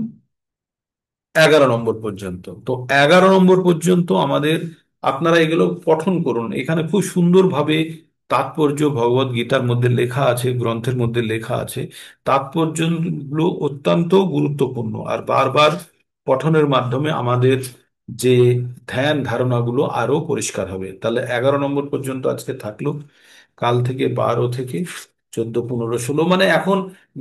11 নম্বর পর্যন্ত। তো 11 নম্বর পর্যন্ত আমাদের, আপনারা এগুলো পঠন করুন। এখানে খুব সুন্দরভাবে তাৎপর্য ভগবত গীতার মধ্যে লেখা আছে, গ্রন্থের মধ্যে লেখা আছে। তাৎপর্যগুলো অত্যন্ত গুরুত্বপূর্ণ, আর বারবার পঠনের মাধ্যমে আমাদের যে ধ্যান ধারণাগুলো আরো পরিষ্কার হবে। তাহলে 11 নম্বর পর্যন্ত আজকে থাকলো। কাল থেকে 12 থেকে 14, 15, 16, মানে এখন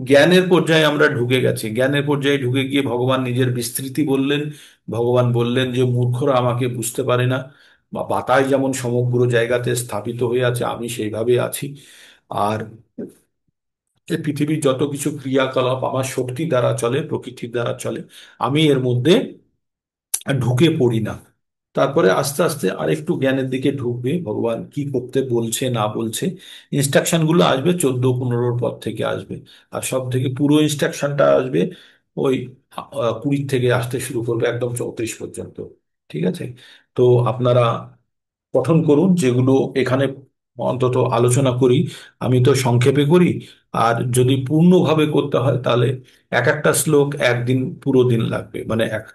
জ্ঞানের পর্যায়ে আমরা ঢুকে গেছি। জ্ঞানের পর্যায়ে ঢুকে গিয়ে ভগবান নিজের বিস্তৃতি বললেন। ভগবান বললেন যে মূর্খরা আমাকে বুঝতে পারে না, বা বাতাস যেমন সমগ্র জায়গাতে স্থাপিত হয়ে আছে আমি সেইভাবে আছি। আর এই পৃথিবীর যত কিছু ক্রিয়াকলাপ আমার শক্তি দ্বারা চলে, প্রকৃতির দ্বারা চলে, আমি এর মধ্যে ঢুকে পড়ি না। তারপরে আস্তে আস্তে আরেকটু জ্ঞানের দিকে ঢুকবে, ভগবান কি করতে বলছে না বলছে। ইনস্ট্রাকশন গুলো আসবে 14, 15 পর থেকে আসবে। আর সব থেকে পুরো ইনস্ট্রাকশনটা আসবে ওই 20 থেকে আসতে শুরু করবে একদম 34 পর্যন্ত। ঠিক আছে? তো আপনারা পঠন করুন যেগুলো এখানে অন্তত আলোচনা করি। আমি তো সংক্ষেপে করি। আর যদি পূর্ণভাবে করতে হয় তাহলে এক একটা শ্লোক একদিন পুরো দিন লাগবে, মানে এক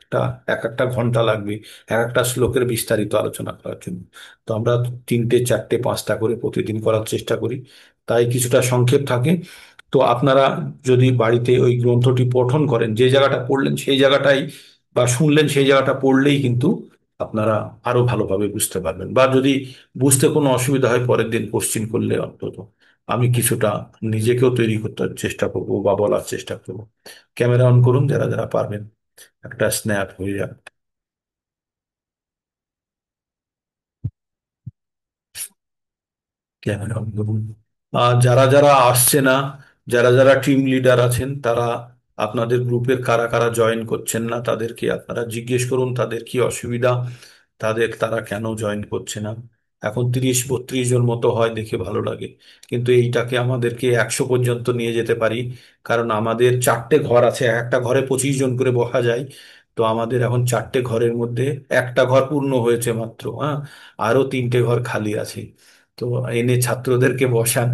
একটা ঘন্টা লাগবে এক একটা শ্লোকের বিস্তারিত আলোচনা করার জন্য। তো আমরা 3টে, 4টে, 5টা করে প্রতিদিন করার চেষ্টা করি, তাই কিছুটা সংক্ষেপ থাকে। তো আপনারা যদি বাড়িতে ওই গ্রন্থটি পঠন করেন, যে জায়গাটা পড়লেন সেই জায়গাটাই, বা শুনলেন সেই জায়গাটা পড়লেই কিন্তু আপনারা আরো ভালোভাবে বুঝতে পারবেন। বা যদি বুঝতে কোনো অসুবিধা হয় পরের দিন কোশ্চিন করলে অন্তত আমি কিছুটা নিজেকেও তৈরি করতে চেষ্টা করবো বা বলার চেষ্টা করবো। ক্যামেরা অন করুন যারা যারা পারবেন, একটা স্ন্যাপ হয়ে যাক। ক্যামেরা অন করুন। আর যারা যারা আসছে না, যারা যারা টিম লিডার আছেন, তারা আপনাদের গ্রুপের কারা কারা জয়েন করছেন না তাদেরকে আপনারা জিজ্ঞেস করুন তাদের কি অসুবিধা, তারা কেন জয়েন করছে না। এখন 30, 32 জন মতো হয় দেখে ভালো লাগে, কিন্তু এইটাকে আমাদেরকে 100 পর্যন্ত নিয়ে যেতে পারি। কারণ আমাদের 4টে ঘর আছে, এক একটা ঘরে 25 জন করে বসা যায়। তো আমাদের এখন 4টে ঘরের মধ্যে একটা ঘর পূর্ণ হয়েছে মাত্র, হ্যাঁ, আরো 3টে ঘর খালি আছে। তো এনে ছাত্রদেরকে বসান,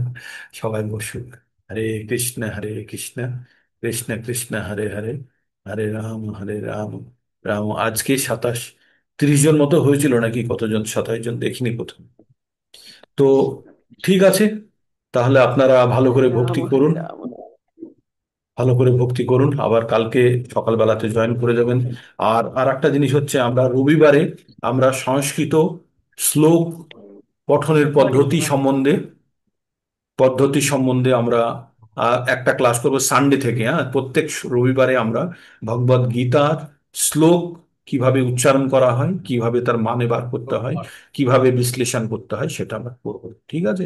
সবাই বসুক। হরে কৃষ্ণ হরে কৃষ্ণ, কৃষ্ণ কৃষ্ণ হরে হরে, হরে রাম, রাম। আজকে 30 জন মতো হয়েছিল নাকি, কতজন, 27 জন দেখিনি প্রথম। তো ঠিক আছে, তাহলে আপনারা ভালো করে ভক্তি করুন, ভালো করে ভক্তি করুন, আবার কালকে সকালবেলাতে জয়েন করে যাবেন। আর আর একটা জিনিস হচ্ছে, আমরা রবিবারে আমরা সংস্কৃত শ্লোক পঠনের পদ্ধতি সম্বন্ধে আমরা একটা ক্লাস করব সানডে থেকে। হ্যাঁ, প্রত্যেক রবিবারে আমরা ভগবদ গীতার শ্লোক কিভাবে উচ্চারণ করা হয়, কিভাবে তার মানে বার করতে হয়, কিভাবে বিশ্লেষণ করতে হয় সেটা আমরা করবো। ঠিক আছে?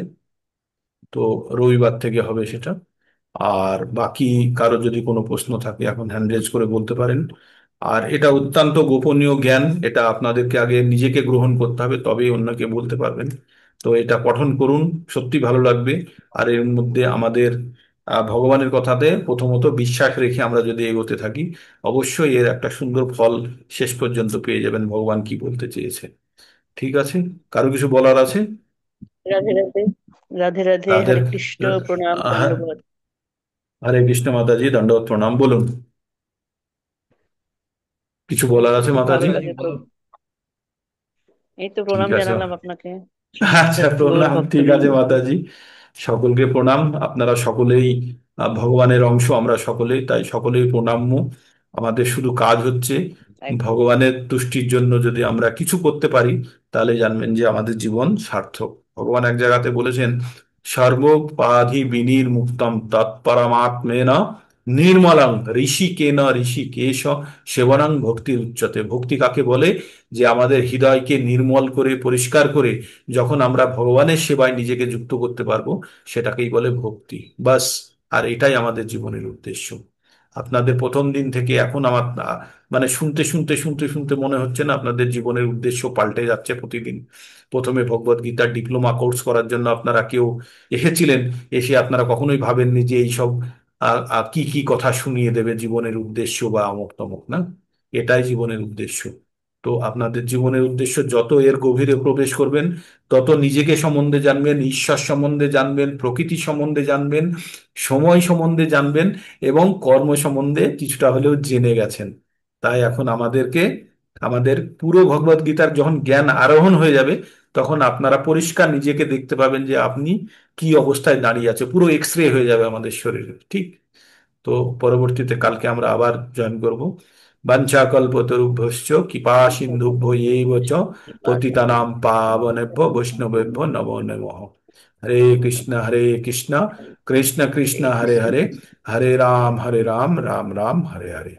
তো রবিবার থেকে হবে সেটা। আর বাকি কারো যদি কোনো প্রশ্ন থাকে এখন হ্যান্ড রেজ করে বলতে পারেন। আর এটা অত্যন্ত গোপনীয় জ্ঞান, এটা আপনাদেরকে আগে নিজেকে গ্রহণ করতে হবে, তবেই অন্যকে বলতে পারবেন। তো এটা পঠন করুন, সত্যি ভালো লাগবে। আর এর মধ্যে আমাদের ভগবানের কথাতে প্রথমত বিশ্বাস রেখে আমরা যদি এগোতে থাকি, অবশ্যই এর একটা সুন্দর ফল শেষ পর্যন্ত পেয়ে যাবেন ভগবান কি বলতে চেয়েছে। ঠিক আছে? কারো কিছু বলার আছে? রাধে রাধে। রাধে রাধে, তাদের হরে কৃষ্ণ, প্রণাম, হ্যাঁ, দণ্ডবোধ। হরে কৃষ্ণ মাতাজি, দণ্ডবত প্রণাম। বলুন, কিছু বলার আছে খুব ভালো মাতাজি? লাগে তো। এই তো ঠিক প্রণাম আছে। জানালাম আপনাকে। আচ্ছা, গৌর প্রণাম, ঠিক আছে ভক্তবৃন্দ। মাতাজি। সকলকে প্রণাম। আপনারা সকলেই ভগবানের অংশ, আমরা সকলেই তাই, সকলেই প্রণাম্য। আমাদের শুধু কাজ হচ্ছে একদম। ভগবানের তুষ্টির জন্য যদি আমরা কিছু করতে পারি, তাহলে জানবেন যে আমাদের জীবন সার্থক। ভগবান এক জায়গাতে বলেছেন, সর্বোপাধি বিনির মুক্তম তৎপরমাত্মেন নির্মলং ঋষিকেন ঋষিকেশ সেবনং ভক্তি উচ্চতে। ভক্তি কাকে বলে? যে আমাদের হৃদয়কে নির্মল করে, পরিষ্কার করে যখন আমরা ভগবানের সেবায় নিজেকে যুক্ত করতে পারবো, সেটাকেই বলে ভক্তি। বাস। আর এটাই আমাদের জীবনের উদ্দেশ্য। আপনাদের প্রথম দিন থেকে এখন আমার মানে শুনতে শুনতে শুনতে শুনতে মনে হচ্ছে না আপনাদের জীবনের উদ্দেশ্য পাল্টে যাচ্ছে প্রতিদিন? প্রথমে ভগবদ গীতার ডিপ্লোমা কোর্স করার জন্য আপনারা কেউ এসেছিলেন, এসে আপনারা কখনোই ভাবেননি যে এইসব কি কি কথা শুনিয়ে দেবে জীবনের উদ্দেশ্য বা অমুক তমুক, না। এটাই জীবনের উদ্দেশ্য। তো আপনাদের জীবনের উদ্দেশ্য যত এর গভীরে প্রবেশ করবেন, তত নিজেকে সম্বন্ধে জানবেন, ঈশ্বর সম্বন্ধে জানবেন, প্রকৃতি সম্বন্ধে জানবেন, সময় সম্বন্ধে জানবেন, এবং কর্ম সম্বন্ধে কিছুটা হলেও জেনে গেছেন। তাই এখন আমাদেরকে আমাদের পুরো ভগবদ গীতার যখন জ্ঞান আরোহণ হয়ে যাবে, তখন আপনারা পরিষ্কার নিজেকে দেখতে পাবেন যে আপনি কি অবস্থায় দাঁড়িয়ে আছে, পুরো এক্স রে হয়ে যাবে আমাদের শরীরে, ঠিক। তো পরবর্তীতে কালকে আমরা আবার জয়েন করব। বাঞ্ছাকল্পতরুভ্যশ্চ কৃপা সিন্ধুভ্য এব চ পতিতানাং পাবনেভ্যো বৈষ্ণবেভ্যো নমো নমঃ। হরে কৃষ্ণ হরে কৃষ্ণ, কৃষ্ণ কৃষ্ণ হরে হরে, হরে রাম রাম রাম হরে হরে।